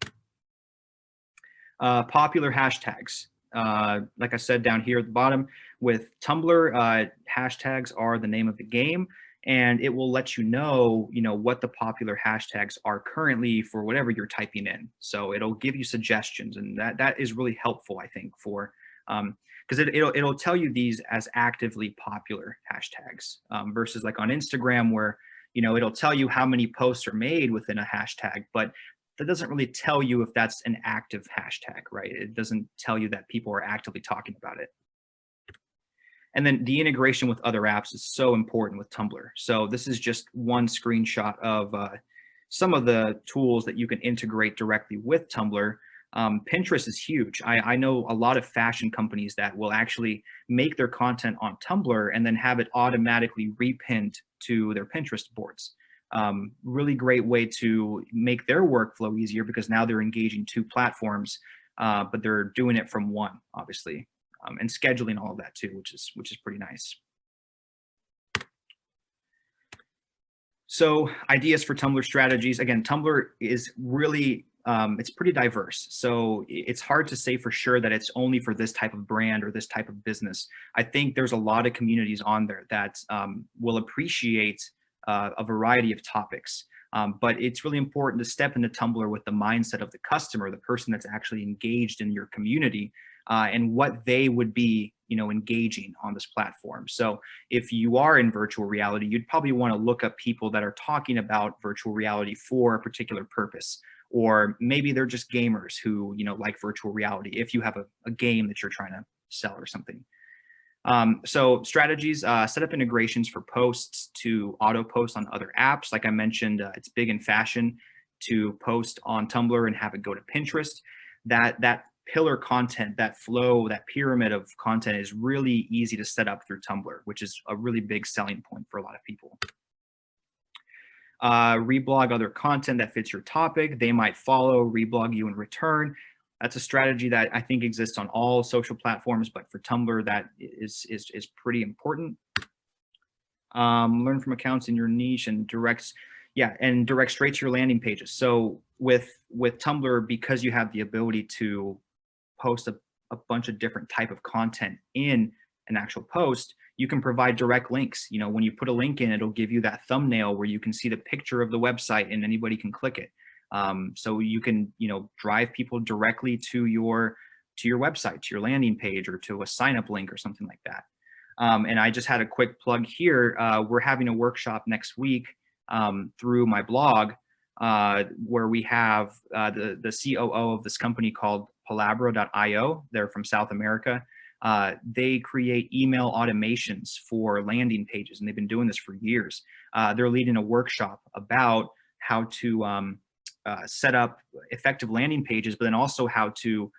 Popular hashtags. Like I said down here at the bottom, with Tumblr, hashtags are the name of the game, and it will let you know, what the popular hashtags are currently for whatever you're typing in. So it'll give you suggestions, and that is really helpful, I think, for because it'll tell you these as actively popular hashtags versus like on Instagram where, it'll tell you how many posts are made within a hashtag, but that doesn't really tell you if that's an active hashtag, right? It doesn't tell you that people are actively talking about it. And then the integration with other apps is so important with Tumblr. So this is just one screenshot of some of the tools that you can integrate directly with Tumblr. Pinterest is huge. I know a lot of fashion companies that will actually make their content on Tumblr and then have it automatically repinned to their Pinterest boards. Really great way to make their workflow easier because now they're engaging two platforms, but they're doing it from one, obviously, and scheduling all of that too, which is pretty nice. So ideas for Tumblr strategies. Again, Tumblr is really it's pretty diverse. So it's hard to say for sure that it's only for this type of brand or this type of business. I think there's a lot of communities on there that will appreciate a variety of topics. But it's really important to step into Tumblr with the mindset of the customer, the person that's actually engaged in your community, and what they would be, engaging on this platform. So if you are in virtual reality, you'd probably want to look up people that are talking about virtual reality for a particular purpose. Or maybe they're just gamers who, like virtual reality, if you have a game that you're trying to sell or something. So strategies, set up integrations for posts to auto post on other apps. Like I mentioned, it's big in fashion to post on Tumblr and have it go to Pinterest. That pillar content, that flow, that pyramid of content is really easy to set up through Tumblr, which is a really big selling point for a lot of people. Reblog other content that fits your topic. They might follow, reblog you in return. That's a strategy that I think exists on all social platforms, but for Tumblr, that is pretty important. Learn from accounts in your niche and direct straight to your landing pages. So with Tumblr, because you have the ability to post a bunch of different type of content in an actual post, you can provide direct links. You know, when you put a link in, it'll give you that thumbnail where you can see the picture of the website and anybody can click it. So you can, you know, drive people directly to your website, to your landing page, or to a sign up link or something like that. And I just had a quick plug here. We're having a workshop next week through my blog where we have the COO of this company called Palabra.io. They're from South America. They create email automations for landing pages, and they've been doing this for years. They're leading a workshop about how to set up effective landing pages, but then also how to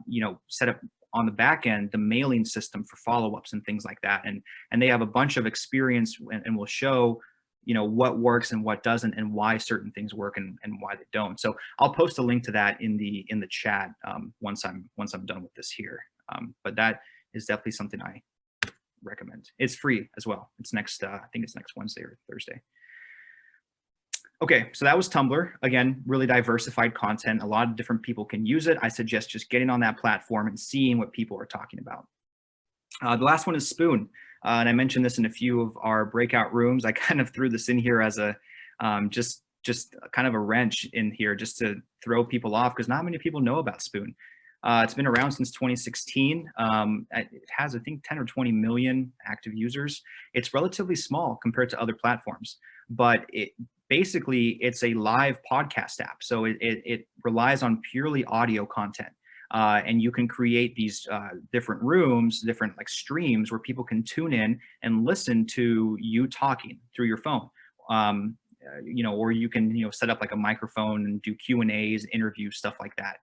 you know, set up on the back end the mailing system for follow-ups and things like that. And they have a bunch of experience and will show, you know, what works and what doesn't, and why certain things work and why they don't. So I'll post a link to that in the chat once I'm done with this here. But that is definitely something I recommend. It's free as well. It's next, I think it's next Wednesday or Thursday. Okay, so that was Tumblr. Again, really diversified content. A lot of different people can use it. I suggest just getting on that platform and seeing what people are talking about. The last one is Spoon. And I mentioned this in a few of our breakout rooms. I kind of threw this in here as a just kind of a wrench in here just to throw people off, because not many people know about Spoon. It's been around since 2016. It has, I think, 10 or 20 million active users. It's relatively small compared to other platforms, but basically it's a live podcast app. So it relies on purely audio content. And you can create these different rooms, different like streams where people can tune in and listen to you talking through your phone. You know, or you can, you know, set up like a microphone and do Q&As, interviews, stuff like that.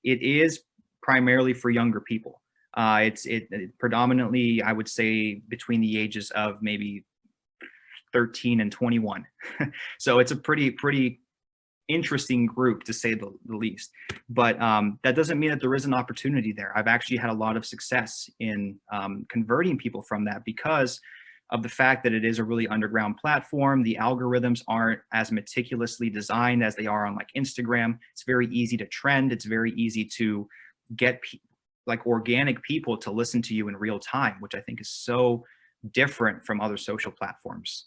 It is primarily for younger people. It predominantly, I would say, between the ages of maybe 13 and 21. So it's a pretty interesting group, to say the least. But that doesn't mean that there isn't opportunity there. I've actually had a lot of success in converting people from that, because of the fact that it is a really underground platform. The algorithms aren't as meticulously designed as they are on like Instagram. It's very easy to trend. It's very easy to get like organic people to listen to you in real time, which I think is so different from other social platforms.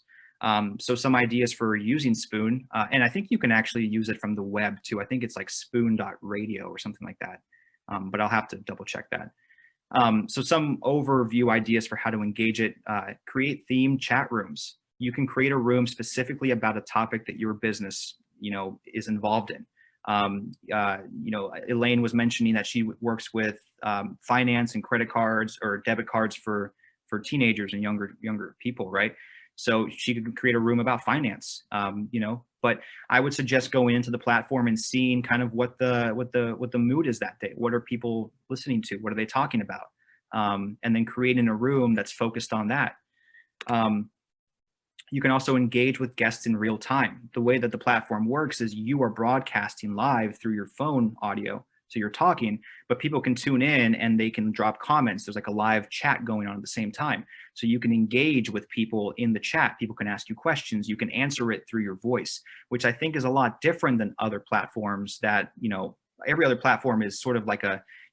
So some ideas for using Spoon, and I think you can actually use it from the web too. I think it's like spoon.radio or something like that, but I'll have to double check that. So some overview ideas for how to engage it: create themed chat rooms. You can create a room specifically about a topic that your business, you know, is involved in. You know, Elaine was mentioning that she works with finance and credit cards or debit cards for teenagers and younger people, right? So she could create a room about finance, you know. But I would suggest going into the platform and seeing kind of what the mood is that day. What are people listening to? What are they talking about? And then creating a room that's focused on that. You can also engage with guests in real time. The way that the platform works is you are broadcasting live through your phone audio. So you're talking, but people can tune in and they can drop comments. There's like a live chat going on at the same time. So you can engage with people in the chat. People can ask you questions. You can answer it through your voice, which I think is a lot different than other platforms that, you know, every other platform is sort of like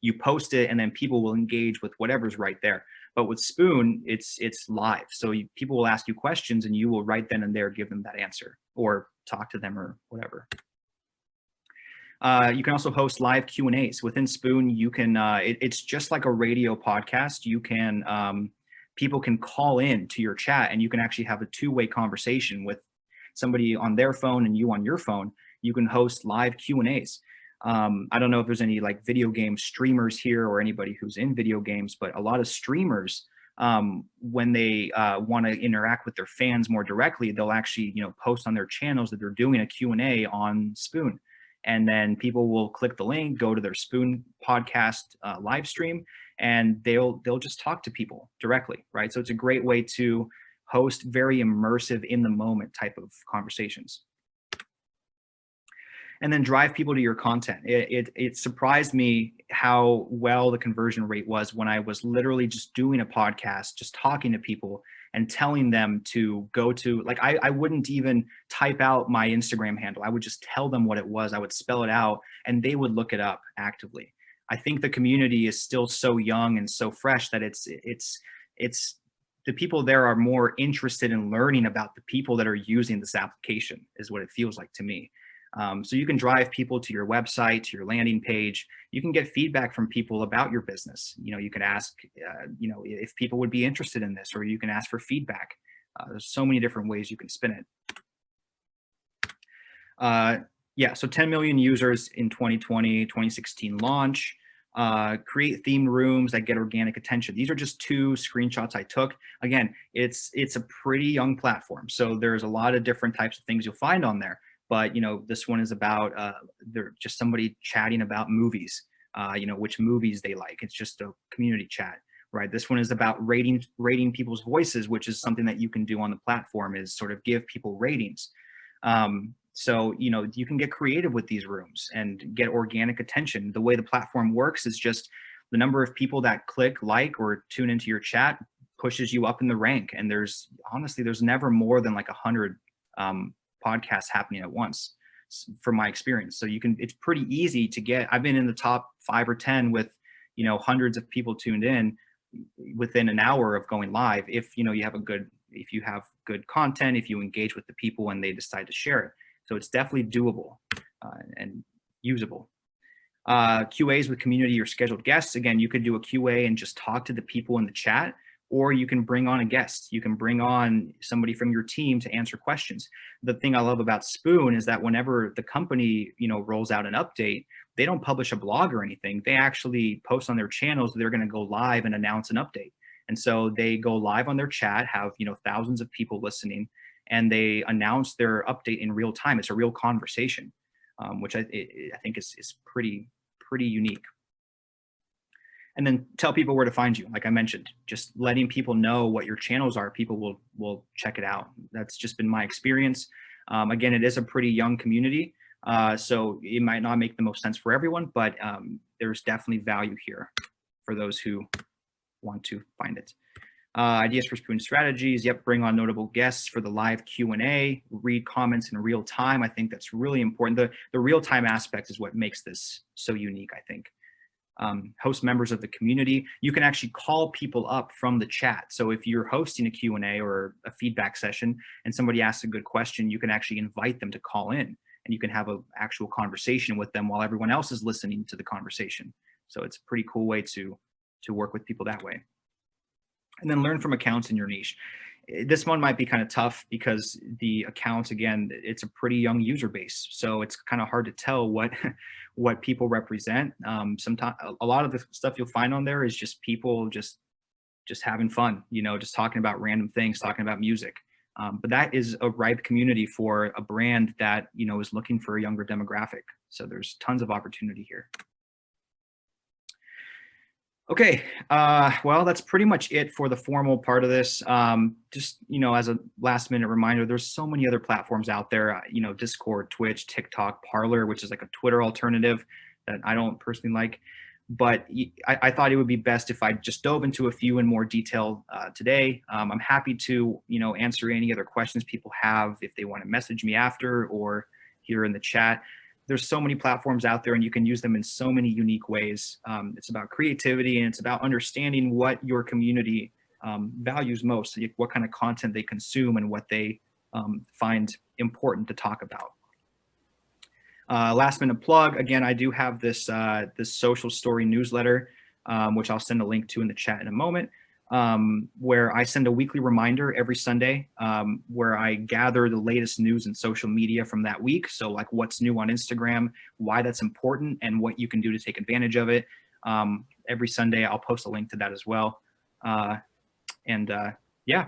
you post it and then people will engage with whatever's right there. But with Spoon, it's live. So people will ask you questions and you will right then and there give them that answer or talk to them or whatever. You can also host live Q&As within Spoon. You can, it's just like a radio podcast. You can, people can call in to your chat and you can actually have a two-way conversation with somebody on their phone and you on your phone. You can host live Q&As. I don't know if there's any like video game streamers here or anybody who's in video games, but a lot of streamers, when they want to interact with their fans more directly, they'll actually, you know, post on their channels that they're doing a Q&A on Spoon. And then people will click the link, go to their Spoon podcast live stream, and they'll just talk to people directly, right? So it's a great way to host very immersive, in the moment type of conversations. And then drive people to your content. It surprised me how well the conversion rate was when I was literally just doing a podcast, just talking to people and telling them to go to, like, I wouldn't even type out my Instagram handle. I would just tell them what it was. I would spell it out and they would look it up actively. I think the community is still so young and so fresh that it's the people there are more interested in learning about the people that are using this application, is what it feels like to me. So you can drive people to your website, to your landing page. You can get feedback from people about your business. You can ask, if people would be interested in this, or you can ask for feedback. There's so many different ways you can spin it. Yeah, so 10 million users in 2020, 2016 launch. Create themed rooms that get organic attention. These are just 2 screenshots I took. Again, it's a pretty young platform, so there's a lot of different types of things you'll find on there. But this one is about they're just somebody chatting about movies, which movies they like. It's just a community chat, right? This one is about rating people's voices, which is something that you can do on the platform, is sort of give people ratings. So, you can get creative with these rooms and get organic attention. The way the platform works is just the number of people that click, like, or tune into your chat pushes you up in the rank. And there's never more than like 100 podcasts happening at once, from my experience. So it's pretty easy to get. I've been in the top 5 or 10 with, hundreds of people tuned in within an hour of going live. If you have good content, if you engage with the people and they decide to share it. So it's definitely doable and usable. QAs with community or scheduled guests. Again, you could do a QA and just talk to the people in the chat, or you can bring on a guest. You can bring on somebody from your team to answer questions. The thing I love about Spoon is that whenever the company, rolls out an update, they don't publish a blog or anything. They actually post on their channels they're going to go live and announce an update. And so they go live on their chat, have, thousands of people listening, and they announce their update in real time. It's a real conversation, which I think is pretty unique. And then tell people where to find you. Like I mentioned, just letting people know what your channels are, people will check it out. That's just been my experience. Again, it is a pretty young community, so it might not make the most sense for everyone, but there's definitely value here for those who want to find it. Ideas for Spoon strategies. Yep, bring on notable guests for the live Q&A, read comments in real time. I think that's really important. The real time aspect is what makes this so unique, I think. Host members of the community. You can actually call people up from the chat. So if you're hosting a Q&A or a feedback session and somebody asks a good question, you can actually invite them to call in, and you can have an actual conversation with them while everyone else is listening to the conversation. So it's a pretty cool way to work with people that way. And then learn from accounts in your niche. This one might be kind of tough because the accounts, again, it's a pretty young user base. So it's kind of hard to tell what people represent. Sometimes a lot of the stuff you'll find on there is just people just having fun, just talking about random things, talking about music. But that is a ripe community for a brand that, is looking for a younger demographic. So there's tons of opportunity here. Okay, well, that's pretty much it for the formal part of this. Just, as a last minute reminder, there's so many other platforms out there, Discord, Twitch, TikTok, Parler, which is like a Twitter alternative that I don't personally like. But I thought it would be best if I just dove into a few in more detail today. I'm happy to, answer any other questions people have if they want to message me after or here in the chat. There's so many platforms out there and you can use them in so many unique ways. It's about creativity and it's about understanding what your community values most, what kind of content they consume and what they find important to talk about. Last minute plug, again, I do have this, this social story newsletter, which I'll send a link to in the chat in a moment, where I send a weekly reminder every Sunday, where I gather the latest news and social media from that week. So like what's new on Instagram, why that's important, and what you can do to take advantage of it. Every Sunday, I'll post a link to that as well. Yeah, I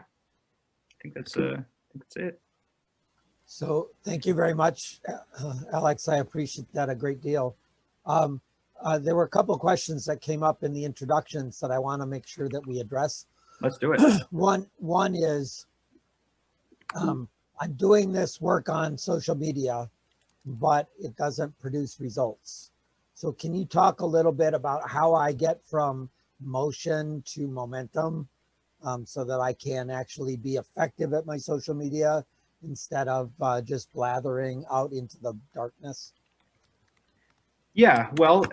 think that's it. So thank you very much, Alex. I appreciate that a great deal. There were a couple of questions that came up in the introductions that I want to make sure that we address. Let's do it. One is, I'm doing this work on social media, but it doesn't produce results. So can you talk a little bit about how I get from motion to momentum, so that I can actually be effective at my social media instead of just blathering out into the darkness? Yeah, well,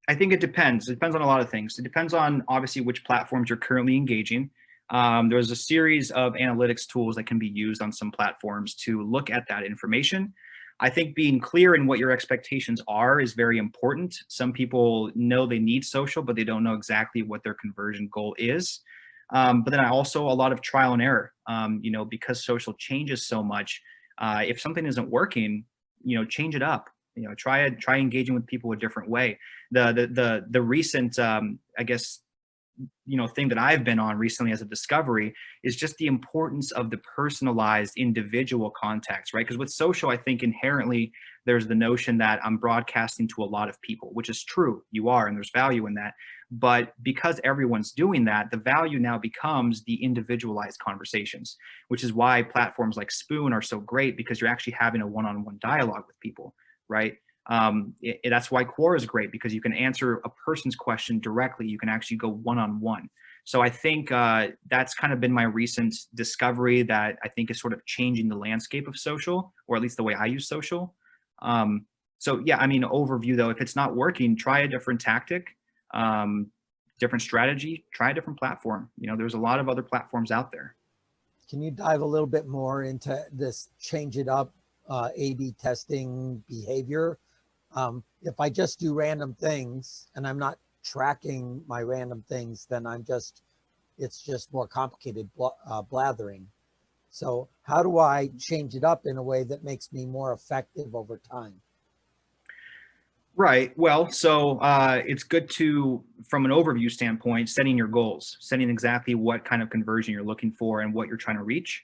I think it depends. It depends on a lot of things. It depends on obviously which platforms you're currently engaging. There's a series of analytics tools that can be used on some platforms to look at that information. I think being clear in what your expectations are is very important. Some people know they need social, but they don't know exactly what their conversion goal is. But then a lot of trial and error, because social changes so much. If something isn't working, change it up. Try engaging with people a different way. The recent, I guess, thing that I've been on recently as a discovery is just the importance of the personalized individual contacts, right? Because with social, I think inherently there's the notion that I'm broadcasting to a lot of people, which is true. You are, and there's value in that. But because everyone's doing that, the value now becomes the individualized conversations, which is why platforms like Spoon are so great, because you're actually having a one-on-one dialogue with people, right? That's why Quora is great, because you can answer a person's question directly. You can actually go one-on-one. So I think that's kind of been my recent discovery that I think is sort of changing the landscape of social, or at least the way I use social. So yeah, overview though, if it's not working, try a different tactic, different strategy, try a different platform. There's a lot of other platforms out there. Can you dive a little bit more into this change it up A/B testing behavior? If I just do random things and I'm not tracking my random things, then it's just more complicated blathering. So how do I change it up in a way that makes me more effective over time? Right. Well, so it's good to, from an overview standpoint, setting your goals, setting exactly what kind of conversion you're looking for and what you're trying to reach,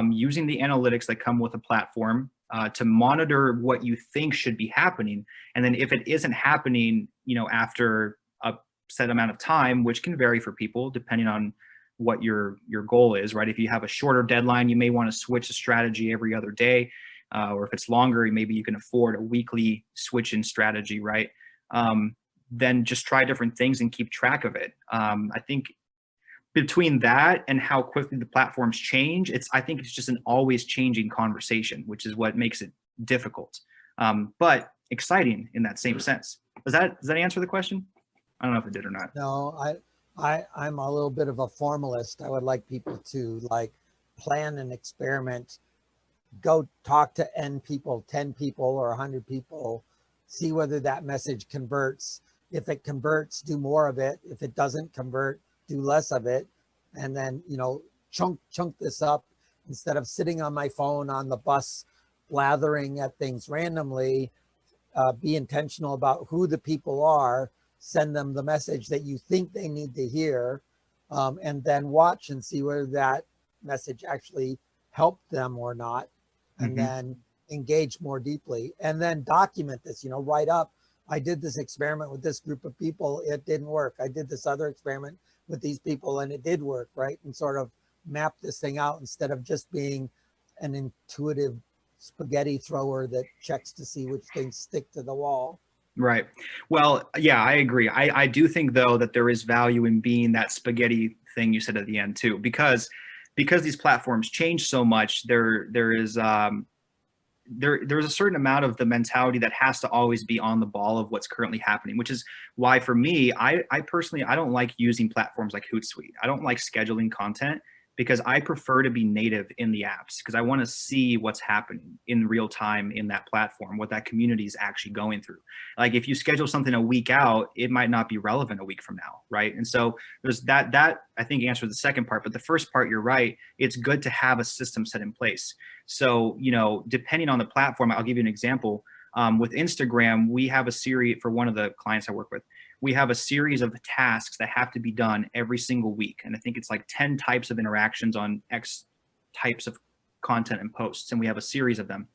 using the analytics that come with a platform to monitor what you think should be happening. And then if it isn't happening, after a set amount of time, which can vary for people depending on what your goal is, right? If you have a shorter deadline, you may want to switch a strategy every other day. Or if it's longer, maybe you can afford a weekly switch in strategy, right? Then just try different things and keep track of it. I think between that and how quickly the platforms change, I think it's just an always changing conversation, which is what makes it difficult, but exciting in that same sense. Does that answer the question? I don't know if it did or not. No, I'm a little bit of a formalist. I would like people to plan an experiment, go talk to 10 people or 100 people, see whether that message converts. If it converts, do more of it. If it doesn't convert, do less of it. And then, chunk this up instead of sitting on my phone on the bus, blathering at things randomly. Be intentional about who the people are, send them the message that you think they need to hear, and then watch and see whether that message actually helped them or not. And then engage more deeply, and then document this, write up, I did this experiment with this group of people, it didn't work. I did this other experiment with these people and it did work, right? And sort of map this thing out instead of just being an intuitive spaghetti thrower that checks to see which things stick to the wall. Right. Well, yeah, I agree. I do think though that there is value in being that spaghetti thing you said at the end too, because these platforms change so much, there's a certain amount of the mentality that has to always be on the ball of what's currently happening, which is why for me, I personally, I don't like using platforms like Hootsuite. I don't like scheduling content because I prefer to be native in the apps because I want to see what's happening in real time in that platform, what that community is actually going through. Like if you schedule something a week out, it might not be relevant a week from now, right? And so there's that I think answers the second part, but the first part, you're right. It's good to have a system set in place. So, depending on the platform, I'll give you an example. With Instagram, we have a series for one of the clients I work with. We have a series of tasks that have to be done every single week. And I think it's like 10 types of interactions on X types of content and posts. And we have a series of them.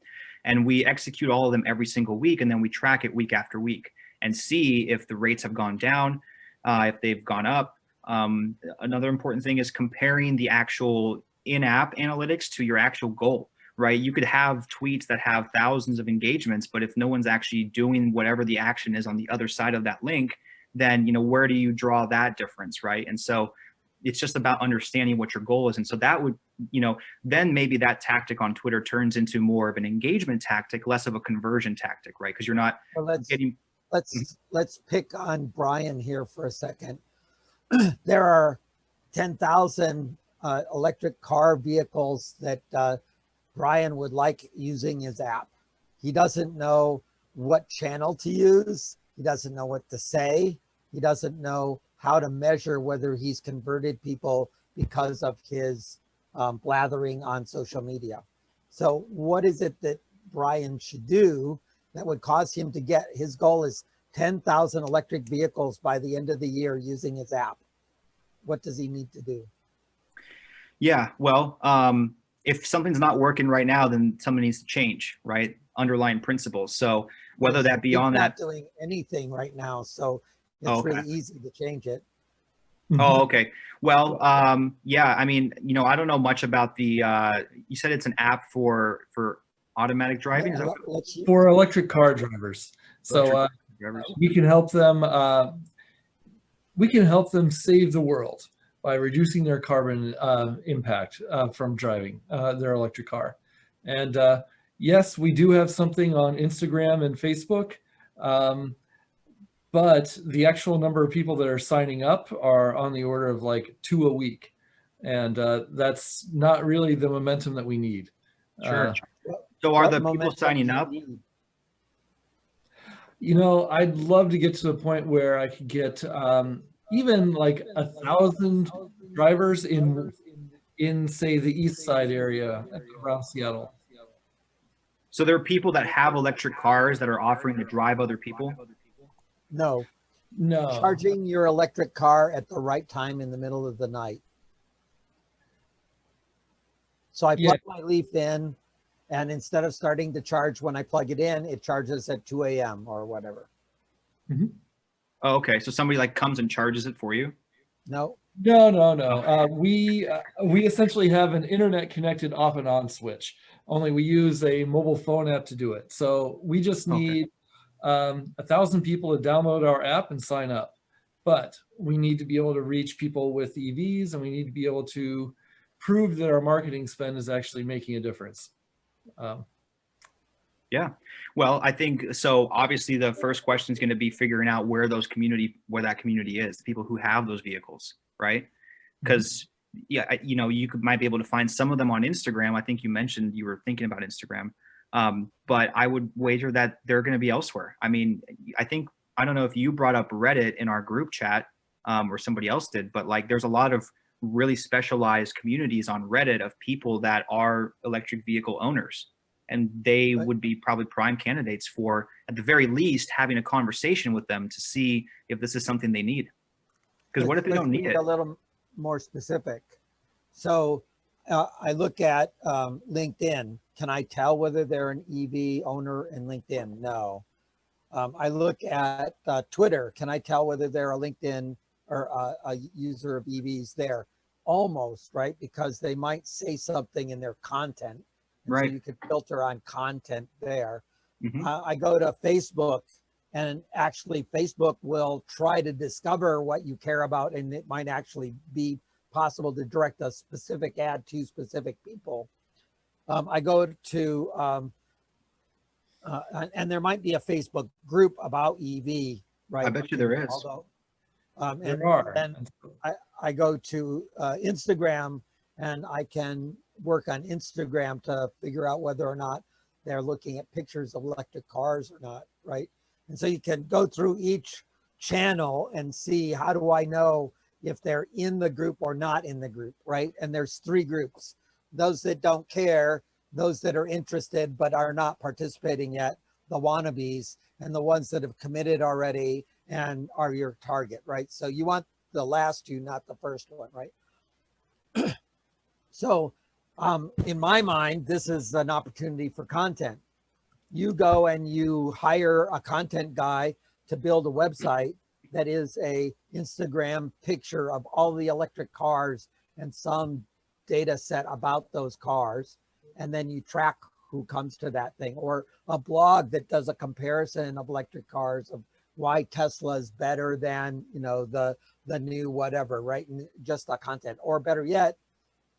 And we execute all of them every single week. And then we track it week after week and see if the rates have gone down, if they've gone up. Another important thing is comparing the actual in-app analytics to your actual goal. Right? You could have tweets that have thousands of engagements, but if no one's actually doing whatever the action is on the other side of that link, then, where do you draw that difference, right? And so it's just about understanding what your goal is. And so that would, then maybe that tactic on Twitter turns into more of an engagement tactic, less of a conversion tactic, right? Because you're not getting. let's pick on Brian here for a second. There are 10,000 electric car vehicles that Brian would like using his app. He doesn't know what channel to use. He doesn't know what to say. He doesn't know how to measure whether he's converted people because of his blathering on social media. So what is it that Brian should do that would cause him to get, his goal is 10,000 electric vehicles by the end of the year using his app? What does he need to do? Yeah, well, if something's not working right now, then something needs to change, right? Underlying principles. So whether that be on that. He's not doing anything right now, so it's Okay. really easy to change it. Oh, okay. Well, yeah, I mean, you know, I don't know much about the, you said it's an app for automatic driving? Is that what- For electric car drivers. So Electric drivers? we can help them save the world by reducing their carbon impact from driving their electric car. And yes, we do have something on Instagram and Facebook, but the actual number of people that are signing up are on the order of like 2 a week. And that's not really the momentum that we need. Sure. So are the people signing up? You know, I'd love to get to the point where I could get even like 1,000 drivers in say the east side area around Seattle. So there are people that have electric cars that are offering to drive other people? No. No. Charging your electric car at the right time in the middle of the night. So I plug my Leaf in, and instead of starting to charge when I plug it in, it charges at 2 a.m. or whatever. Mm-hmm. Oh, okay. So somebody like comes and charges it for you? No. No. We essentially have an internet connected off and on switch. Only we use a mobile phone app to do it. So we just need 1,000 people to download our app and sign up. But we need to be able to reach people with EVs, and we need to be able to prove that our marketing spend is actually making a difference. Yeah. Well, I think so. Obviously, the first question is going to be figuring out where that community is, the people who have those vehicles, right? Because yeah, you know, might be able to find some of them on Instagram. I think you mentioned you were thinking about Instagram, but I would wager that they're going to be elsewhere. I mean, I don't know if you brought up Reddit in our group chat or somebody else did, but like there's a lot of really specialized communities on Reddit of people that are electric vehicle owners. And they would be probably prime candidates for, at the very least, having a conversation with them to see if this is something they need. Because what if they don't need it? A little more specific. So I look at LinkedIn. Can I tell whether they're an EV owner in LinkedIn? No. I look at Twitter. Can I tell whether they're a LinkedIn or a user of EVs there? Almost, right? Because they might say something in their content. Right. So you could filter on content there. Mm-hmm. I go to Facebook, and actually Facebook will try to discover what you care about, and it might actually be possible to direct a specific ad to specific people. I go to, and there might be a Facebook group about EV, right? I bet you there is. Although, There are. And I go to Instagram, and I can work on Instagram to figure out whether or not they're looking at pictures of electric cars or not, right? And so you can go through each channel and see, how do I know if they're in the group or not in the group, right? And there's 3 groups: those that don't care, those that are interested but are not participating yet, the wannabes, and the ones that have committed already and are your target, right? So you want the last 2, not the first one, right? So in my mind, this is an opportunity for content. You go and you hire a content guy to build a website that is a Instagram picture of all the electric cars and some data set about those cars. And then you track who comes to that thing, or a blog that does a comparison of electric cars, of why Tesla is better than, you know, the new whatever, right? And just the content. Or better yet,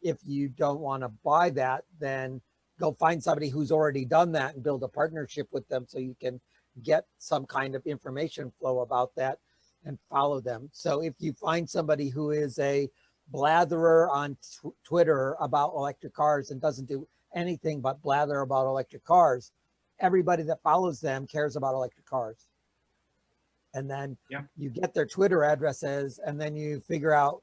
if you don't want to buy that, then go find somebody who's already done that and build a partnership with them so you can get some kind of information flow about that and follow them. So if you find somebody who is a blatherer on Twitter about electric cars and doesn't do anything but blather about electric cars, everybody that follows them cares about electric cars. And then you get their Twitter addresses, and then you figure out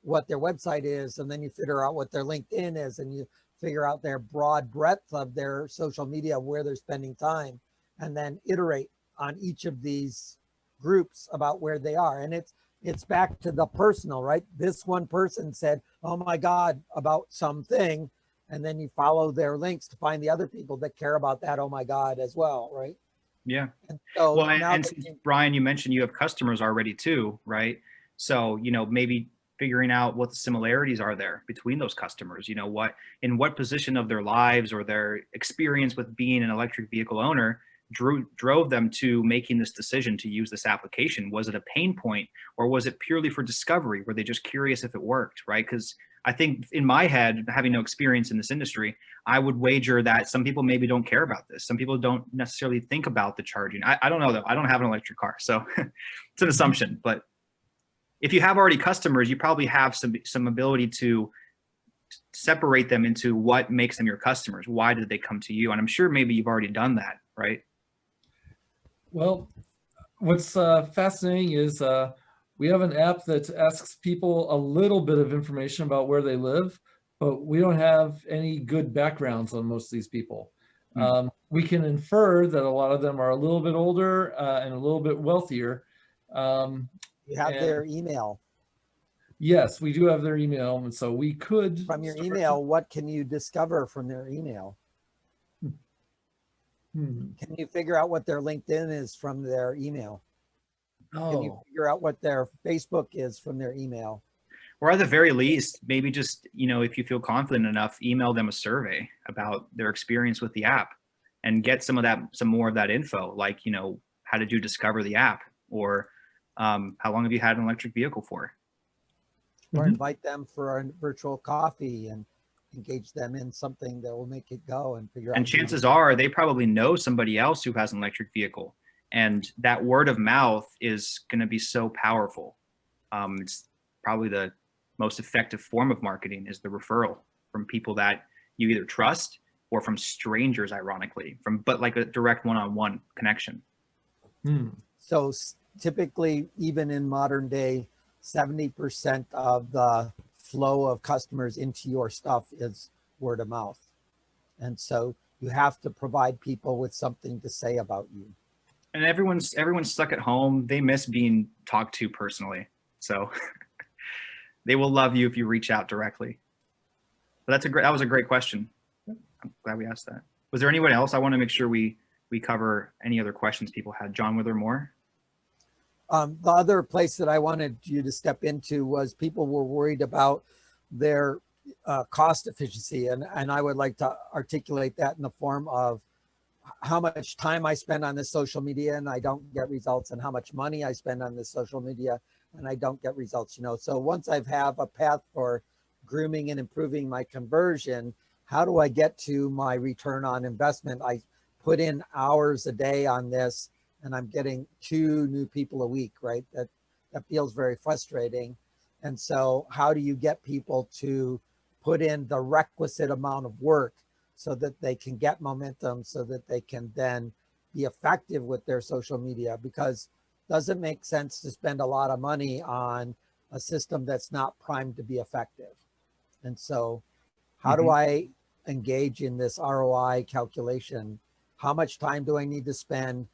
what their website is, and then you figure out what their LinkedIn is, and you figure out their broad breadth of their social media, where they're spending time, and then iterate on each of these groups about where they are. And it's back to the personal, right? This one person said, oh my God, about something. And then you follow their links to find the other people that care about that, oh my God, as well, right? Yeah. And so well, now and Brian, you mentioned you have customers already too, right? So, maybe figuring out what the similarities are there between those customers, in what position of their lives or their experience with being an electric vehicle owner drove them to making this decision to use this application. Was it a pain point, or was it purely for discovery? Were they just curious if it worked, right? Because I think in my head, having no experience in this industry, I would wager that some people maybe don't care about this. Some people don't necessarily think about the charging. I don't know though. I don't have an electric car, so it's an assumption. But if you have already customers, you probably have some ability to separate them into what makes them your customers. Why did they come to you? And I'm sure maybe you've already done that, right? Well, what's fascinating is we have an app that asks people a little bit of information about where they live, but we don't have any good backgrounds on most of these people. We can infer that a lot of them are a little bit older and a little bit wealthier. You have their email. Yes, we do have their email. And so we could. From your email, what can you discover from their email? Can you figure out what their LinkedIn is from their email? Can you figure out what their Facebook is from their email? Or at the very least, maybe just, if you feel confident enough, email them a survey about their experience with the app and get some more of that info, like, how did you discover the app, or how long have you had an electric vehicle for? Or invite them for a virtual coffee and engage them in something that will make it go and figure out. And chances are they probably know somebody else who has an electric vehicle. And that word of mouth is going to be so powerful. It's probably the most effective form of marketing is the referral from people that you either trust or from strangers, ironically, but like a direct one-on-one connection. So typically, even in modern day, 70% of the flow of customers into your stuff is word of mouth. And so you have to provide people with something to say about you. And everyone's stuck at home. They miss being talked to personally. So they will love you if you reach out directly. But that was a great question. I'm glad we asked that. Was there anyone else? I want to make sure we cover any other questions people had. John, were there more? The other place that I wanted you to step into was people were worried about their cost efficiency. And I would like to articulate that in the form of how much time I spend on this social media and I don't get results, and how much money I spend on this social media and I don't get results. So once I have a path for grooming and improving my conversion, how do I get to my return on investment? I put in hours a day on this and I'm getting 2 new people a week, right? That feels very frustrating. And so how do you get people to put in the requisite amount of work so that they can get momentum, so that they can then be effective with their social media? Because it doesn't make sense to spend a lot of money on a system that's not primed to be effective. And so how do I engage in this ROI calculation? How much time do I need to spend?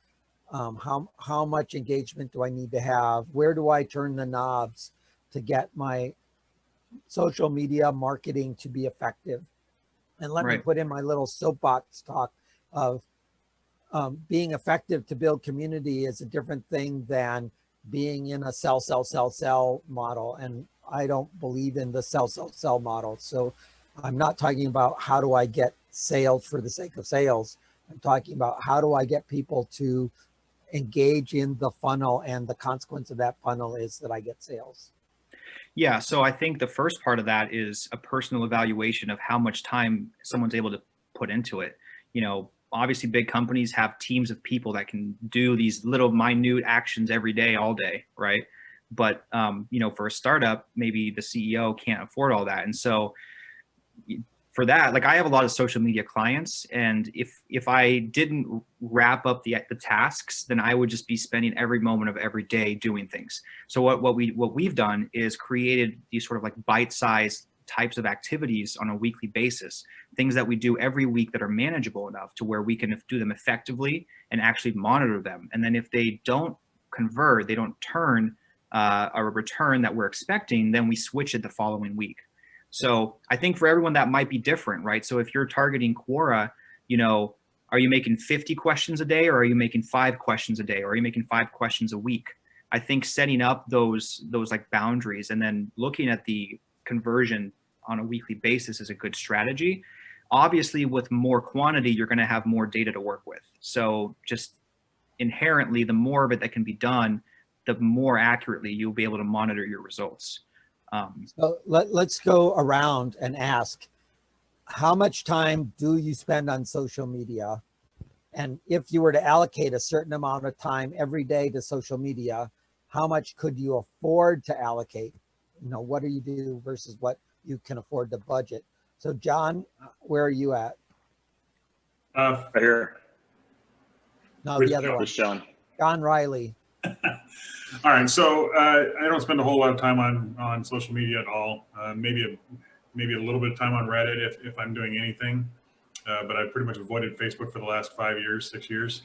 How much engagement do I need to have? Where do I turn the knobs to get my social media marketing to be effective? And let me put in my little soapbox talk of being effective to build community is a different thing than being in a sell model. And I don't believe in the sell model. So I'm not talking about how do I get sales for the sake of sales. I'm talking about how do I get people to engage in the funnel, and the consequence of that funnel is that I get sales. Yeah, so I think the first part of that is a personal evaluation of how much time someone's able to put into it. obviously big companies have teams of people that can do these little minute actions every day, all day, right? But you know, for a startup, maybe the CEO can't afford all that. And so for that, like I have a lot of social media clients, and if I didn't wrap up the tasks, then I would just be spending every moment of every day doing things. So what we've done is created these sort of like bite-sized types of activities on a weekly basis, things that we do every week that are manageable enough to where we can do them effectively and actually monitor them. And then if they don't convert, they don't turn a return that we're expecting, then we switch it the following week. So I think for everyone that might be different, right? So if you're targeting Quora, you know, are you making 50 questions a day, or are you making 5 questions a day, or are you making 5 questions a week? I think setting up those like boundaries and then looking at the conversion on a weekly basis is a good strategy. Obviously, with more quantity, you're going to have more data to work with. So just inherently, the more of it that can be done, the more accurately you'll be able to monitor your results. So let's go around and ask, how much time do you spend on social media? And if you were to allocate a certain amount of time every day to social media, how much could you afford to allocate? You know, what do you do versus what you can afford to budget? So John, where are you at? Right here. No, the other one. John. John Riley. All right, so I don't spend a whole lot of time on social media at all. Maybe a little bit of time on Reddit if I'm doing anything, but I've pretty much avoided Facebook for the last 5 years, 6 years.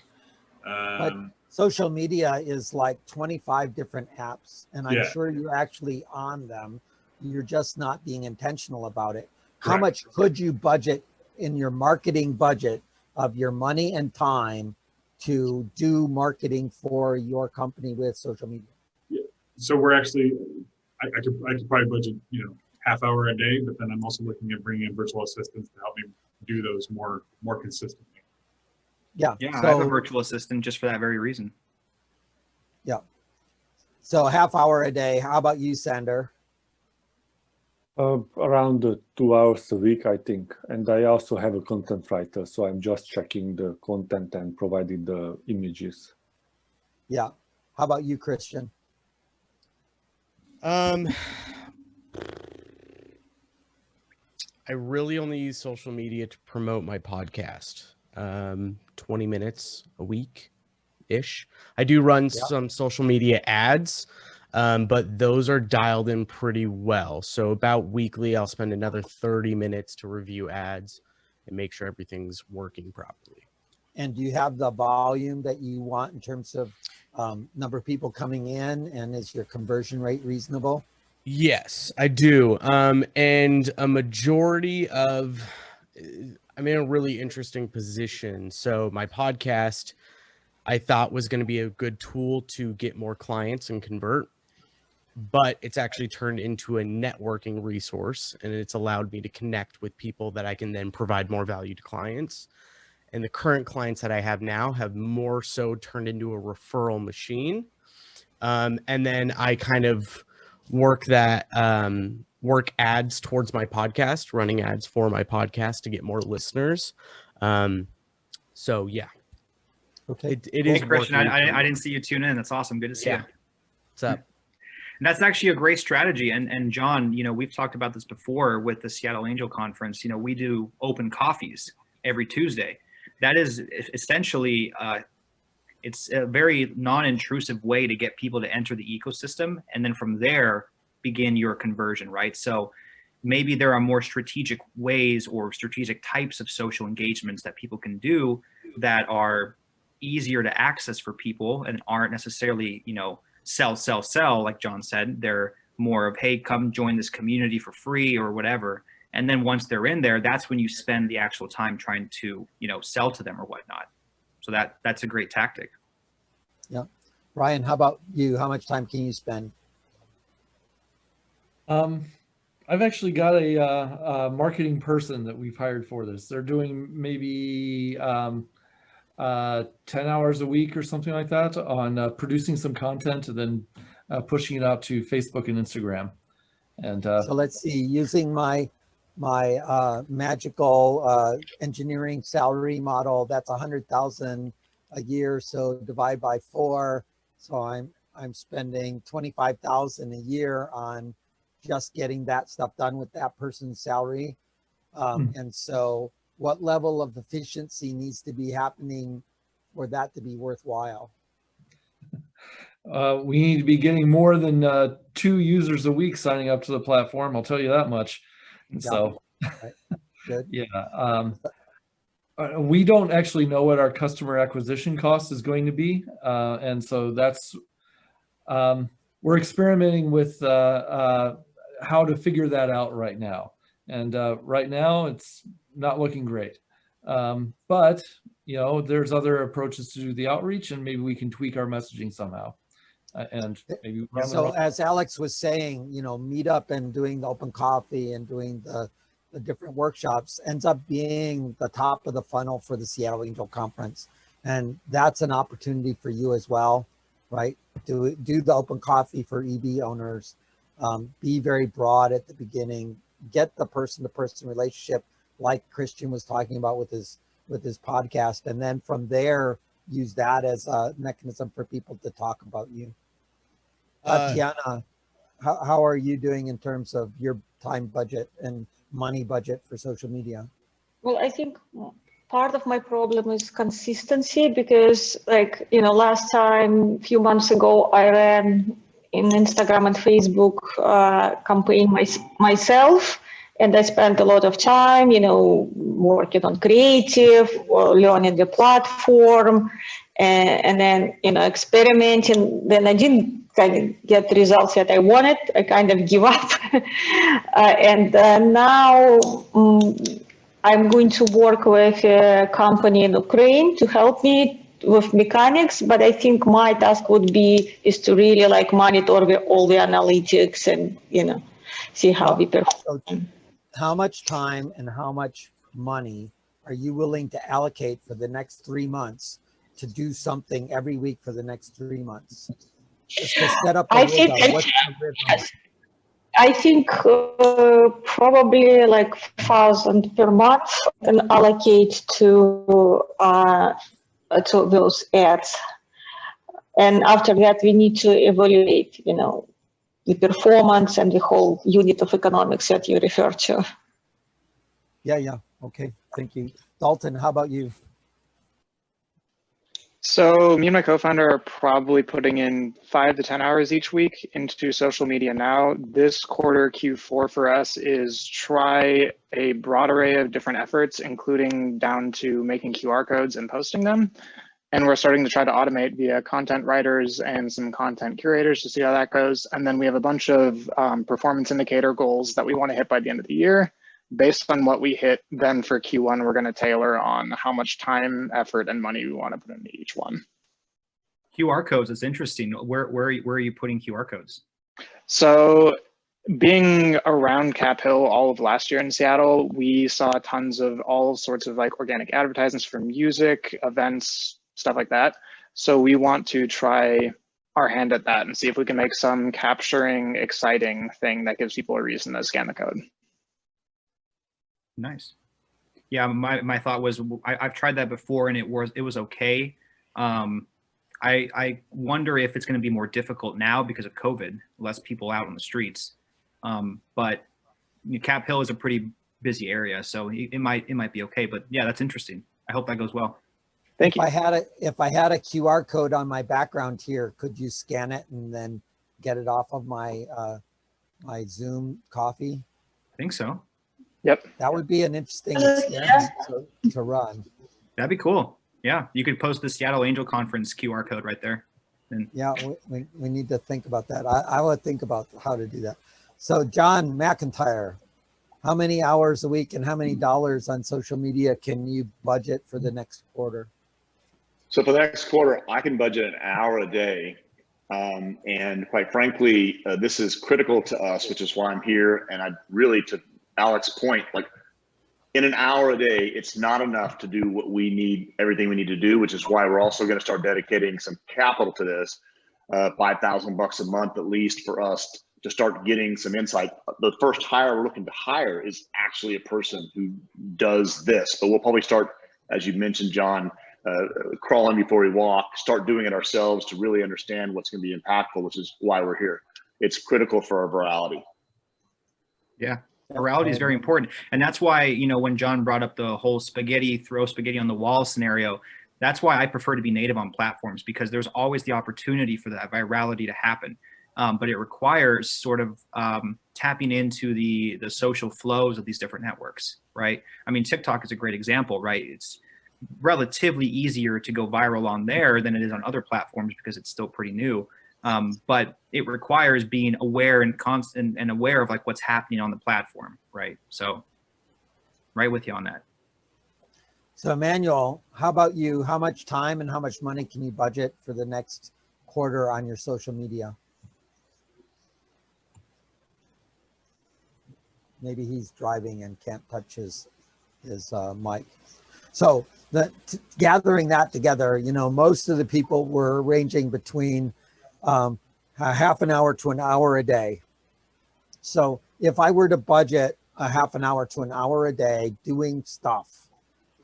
But social media is like 25 different apps, and I'm Yeah. sure you're actually on them. You're just not being intentional about it. How Correct. much could you budget in your marketing budget of your money and time to do marketing for your company with social media? So we're actually, I could probably budget, you know, half hour a day, but then I'm also looking at bringing in virtual assistants to help me do those more consistently. Yeah. Yeah, So, I have a virtual assistant just for that very reason. yeah. So half hour a day. How about you, Sander? Around 2 hours a week, I think. And I also have a content writer, so I'm just checking the content and providing the images. Yeah. How about you, Christian? I really only use social media to promote my podcast. 20 minutes a week-ish. I do run some social media ads, but those are dialed in pretty well. So about weekly, I'll spend another 30 minutes to review ads and make sure everything's working properly. And do you have the volume that you want in terms of number of people coming in, and is your conversion rate reasonable? Yes, I do. And a majority of, I'm in a really interesting position. So my podcast, I thought was going to be a good tool to get more clients and convert, but it's actually turned into a networking resource, and it's allowed me to connect with people that I can then provide more value to clients. And the current clients that I have now have more so turned into a referral machine. And then I kind of work that, work ads towards my podcast, running ads for my podcast to get more listeners. So yeah. Okay. It Hey, is Christian, working. I didn't see you tune in. That's awesome. Good to see you. What's up? And that's actually a great strategy. And John, you know, we've talked about this before with the Seattle Angel Conference. You know, we do open coffees every Tuesday. That is essentially, it's a very non-intrusive way to get people to enter the ecosystem. And then from there, begin your conversion, right? So maybe there are more strategic ways or strategic types of social engagements that people can do that are easier to access for people and aren't necessarily, you know, sell, like John said. They're more of, hey, come join this community for free or whatever. And then once they're in there, that's when you spend the actual time trying to, you know, sell to them or whatnot. So that's a great tactic. Yeah. Ryan, how about you? How much time can you spend? I've actually got a marketing person that we've hired for this. They're doing maybe 10 hours a week or something like that on producing some content and then pushing it out to Facebook and Instagram. And So let's see, using my magical engineering salary model, that's 100,000 a year. So divide by 4. So I'm spending 25,000 a year on just getting that stuff done with that person's salary. And so what level of efficiency needs to be happening for that to be worthwhile? We need to be getting more than 2 users a week signing up to the platform. I'll tell you that much. And so, Right. Good. Yeah, we don't actually know what our customer acquisition cost is going to be, and so that's we're experimenting with how to figure that out right now. And right now, it's not looking great. But you know, there's other approaches to do the outreach, and maybe we can tweak our messaging somehow. And maybe so as Alex was saying, you know, Meetup and doing the open coffee and doing the different workshops ends up being the top of the funnel for the Seattle Angel Conference. And that's an opportunity for you as well, right? Do the open coffee for EV owners. Be very broad at the beginning, get the person-to-person relationship like Christian was talking about with his podcast. And then from there, use that as a mechanism for people to talk about you. Tatiana, how are you doing in terms of your time budget and money budget for social media? Well, I think part of my problem is consistency because, like, you know, last time, a few months ago, I ran in Instagram and Facebook campaign myself. And I spent a lot of time, you know, working on creative, learning the platform, and then, you know, experimenting. Then I didn't kind of get the results that I wanted. I kind of give up. And now I'm going to work with a company in Ukraine to help me with mechanics. But I think my task would be is to really like monitor all the analytics and, you know, see how we perform. So how much time and how much money are you willing to allocate for the next 3 months to do something every week for the next 3 months? Just to set up a rhythm. I think probably like 1,000 per month and allocate to those ads. And after that, we need to evaluate, you know, the performance and the whole unit of economics that you refer to. Yeah. Okay, thank you. Dalton, how about you? So me and my co-founder are probably putting in 5 to 10 hours each week into social media now. This quarter, Q4 for us, is try a broad array of different efforts, including down to making QR codes and posting them. And we're starting to try to automate via content writers and some content curators to see how that goes. And then we have a bunch of performance indicator goals that we want to hit by the end of the year. Based on what we hit, then for Q1, we're going to tailor on how much time, effort, and money we want to put into each one. QR codes is interesting. Where are you putting QR codes? So being around Cap Hill all of last year in Seattle, we saw tons of all sorts of like organic advertisements for music, events, stuff like that. So we want to try our hand at that and see if we can make some capturing, exciting thing that gives people a reason to scan the code. Nice. Yeah, my thought was I've tried that before and it was okay. I wonder if it's going to be more difficult now because of COVID, less people out on the streets. But Cap Hill is a pretty busy area, so it might be okay. But yeah, that's interesting. I hope that goes well. Thank you. If I had a QR code on my background here, could you scan it and then get it off of my my Zoom coffee? I think so. Yep. That would be an interesting experiment to run. That'd be cool. Yeah, you could post the Seattle Angel Conference QR code right there. And yeah, we need to think about that. I will think about how to do that. So John McIntyre, how many hours a week and how many dollars on social media can you budget for the next quarter? So for the next quarter, I can budget an hour a day. And quite frankly, this is critical to us, which is why I'm here. And I really, to Alex's point, like in an hour a day, it's not enough to do what we need, everything we need to do, which is why we're also going to start dedicating some capital to this, $5,000 a month at least for us to start getting some insight. The first hire we're looking to hire is actually a person who does this, but we'll probably start, as you mentioned, John, crawling before we walk, start doing it ourselves to really understand what's going to be impactful, which is why we're here. It's critical for our virality. Yeah, virality is very important. And that's why, you know, when John brought up the whole throw spaghetti on the wall scenario, that's why I prefer to be native on platforms, because there's always the opportunity for that virality to happen. But it requires sort of tapping into the social flows of these different networks, right? I mean, TikTok is a great example, right? It's relatively easier to go viral on there than it is on other platforms because it's still pretty new. But it requires being aware and constant and aware of like what's happening on the platform, right? So right with you on that. So Emmanuel, how about you? How much time and how much money can you budget for the next quarter on your social media? Maybe he's driving and can't touch his mic. So gathering that together, you know, most of the people were ranging between a half an hour to an hour a day. So if I were to budget a half an hour to an hour a day doing stuff,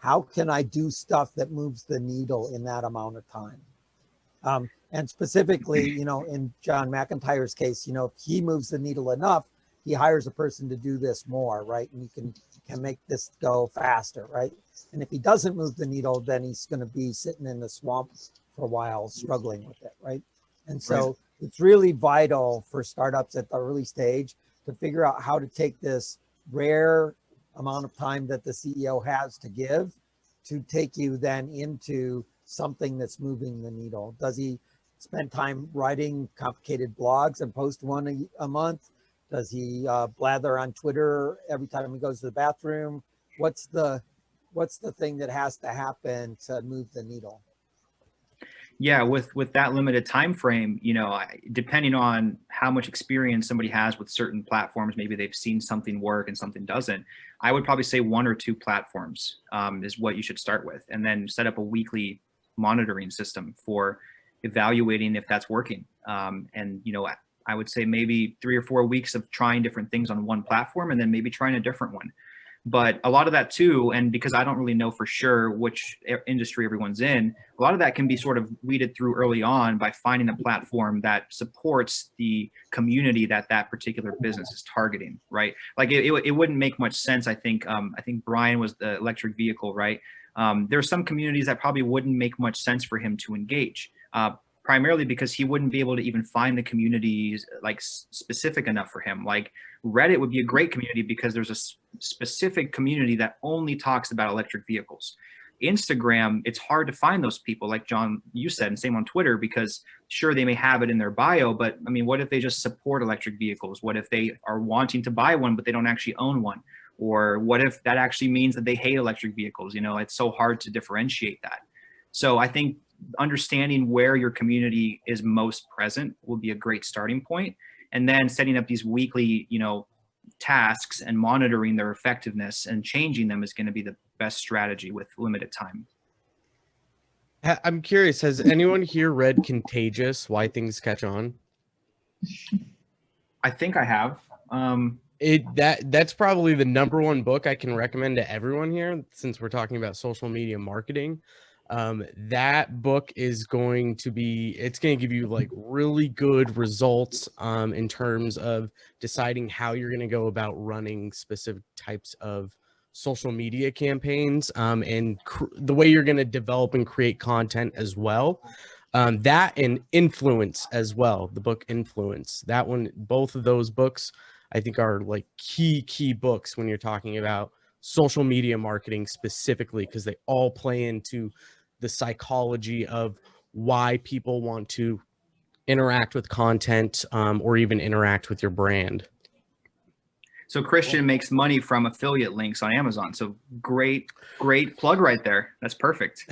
how can I do stuff that moves the needle in that amount of time? And specifically, you know, in John McIntyre's case, you know, if he moves the needle enough, he hires a person to do this more, right? And you can make this go faster, right? And if he doesn't move the needle, then he's going to be sitting in the swamp for a while, struggling with it, right? And so it's really vital for startups at the early stage to figure out how to take this rare amount of time that the CEO has to give to take you then into something that's moving the needle. Does he spend time writing complicated blogs and post one a month? Does he blather on Twitter every time he goes to the bathroom? What's the thing that has to happen to move the needle? Yeah, with that limited time frame, you know, depending on how much experience somebody has with certain platforms, maybe they've seen something work and something doesn't. I would probably say 1 or 2 platforms is what you should start with, and then set up a weekly monitoring system for evaluating if that's working. And you know, I would say maybe 3 or 4 weeks of trying different things on one platform, and then maybe trying a different one. But a lot of that too, and because I don't really know for sure which industry everyone's in, a lot of that can be sort of weeded through early on by finding a platform that supports the community that that particular business is targeting, right? Like it wouldn't make much sense. I think Brian was the electric vehicle, right? There are some communities that probably wouldn't make much sense for him to engage. Primarily because he wouldn't be able to even find the communities like specific enough for him. Like Reddit would be a great community because there's a specific community that only talks about electric vehicles. Instagram, it's hard to find those people, like John, you said, and same on Twitter, because sure, they may have it in their bio, but I mean, what if they just support electric vehicles? What if they are wanting to buy one, but they don't actually own one? Or what if that actually means that they hate electric vehicles? You know, it's so hard to differentiate that. So I think understanding where your community is most present will be a great starting point. And then setting up these weekly, you know, tasks and monitoring their effectiveness and changing them is going to be the best strategy with limited time. I'm curious, has anyone here read Contagious, Why Things Catch On? I think I have. That's probably the #1 book I can recommend to everyone here, since we're talking about social media marketing. That book is going to give you like really good results in terms of deciding how you're going to go about running specific types of social media campaigns and the way you're going to develop and create content as well. That and Influence as well, the book Influence. That one, both of those books I think are like key books when you're talking about social media marketing specifically, because they all play into the psychology of why people want to interact with content or even interact with your brand. So Christian makes money from affiliate links on Amazon. So great plug right there. That's perfect.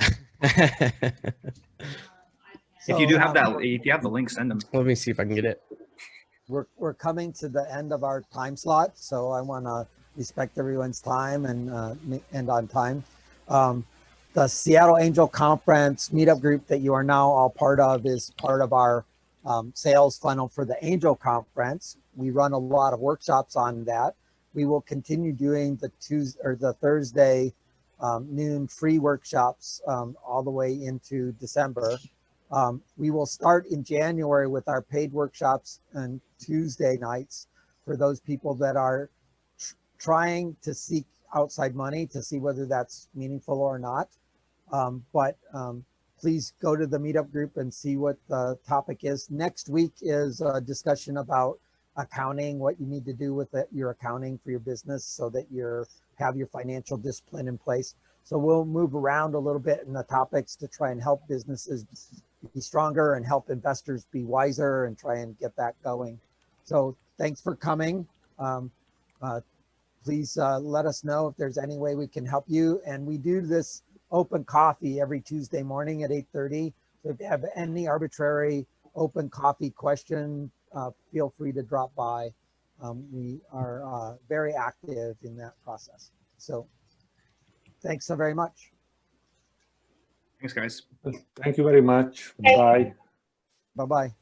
If you do have that, if you have the link, send them. Let me see if I can get it. We're coming to the end of our time slot, so I want to respect everyone's time and end on time. The Seattle Angel Conference meetup group that you are now all part of is part of our sales funnel for the Angel Conference. we run a lot of workshops on that. We will continue doing the Tuesday or the Thursday noon free workshops all the way into December. We will start in January with our paid workshops on Tuesday nights for those people that are trying to seek outside money to see whether that's meaningful or not. Please go to the Meetup group and see what the topic is. Next week is a discussion about accounting, what you need to do with your accounting for your business so that you have your financial discipline in place. So we'll move around a little bit in the topics to try and help businesses be stronger and help investors be wiser and try and get that going. So thanks for coming. Please let us know if there's any way we can help you. And we do this open coffee every Tuesday morning at 8:30. So if you have any arbitrary open coffee question, feel free to drop by. We are very active in that process. So thanks so very much. Thanks, guys. Thank you very much. Bye. Bye-bye.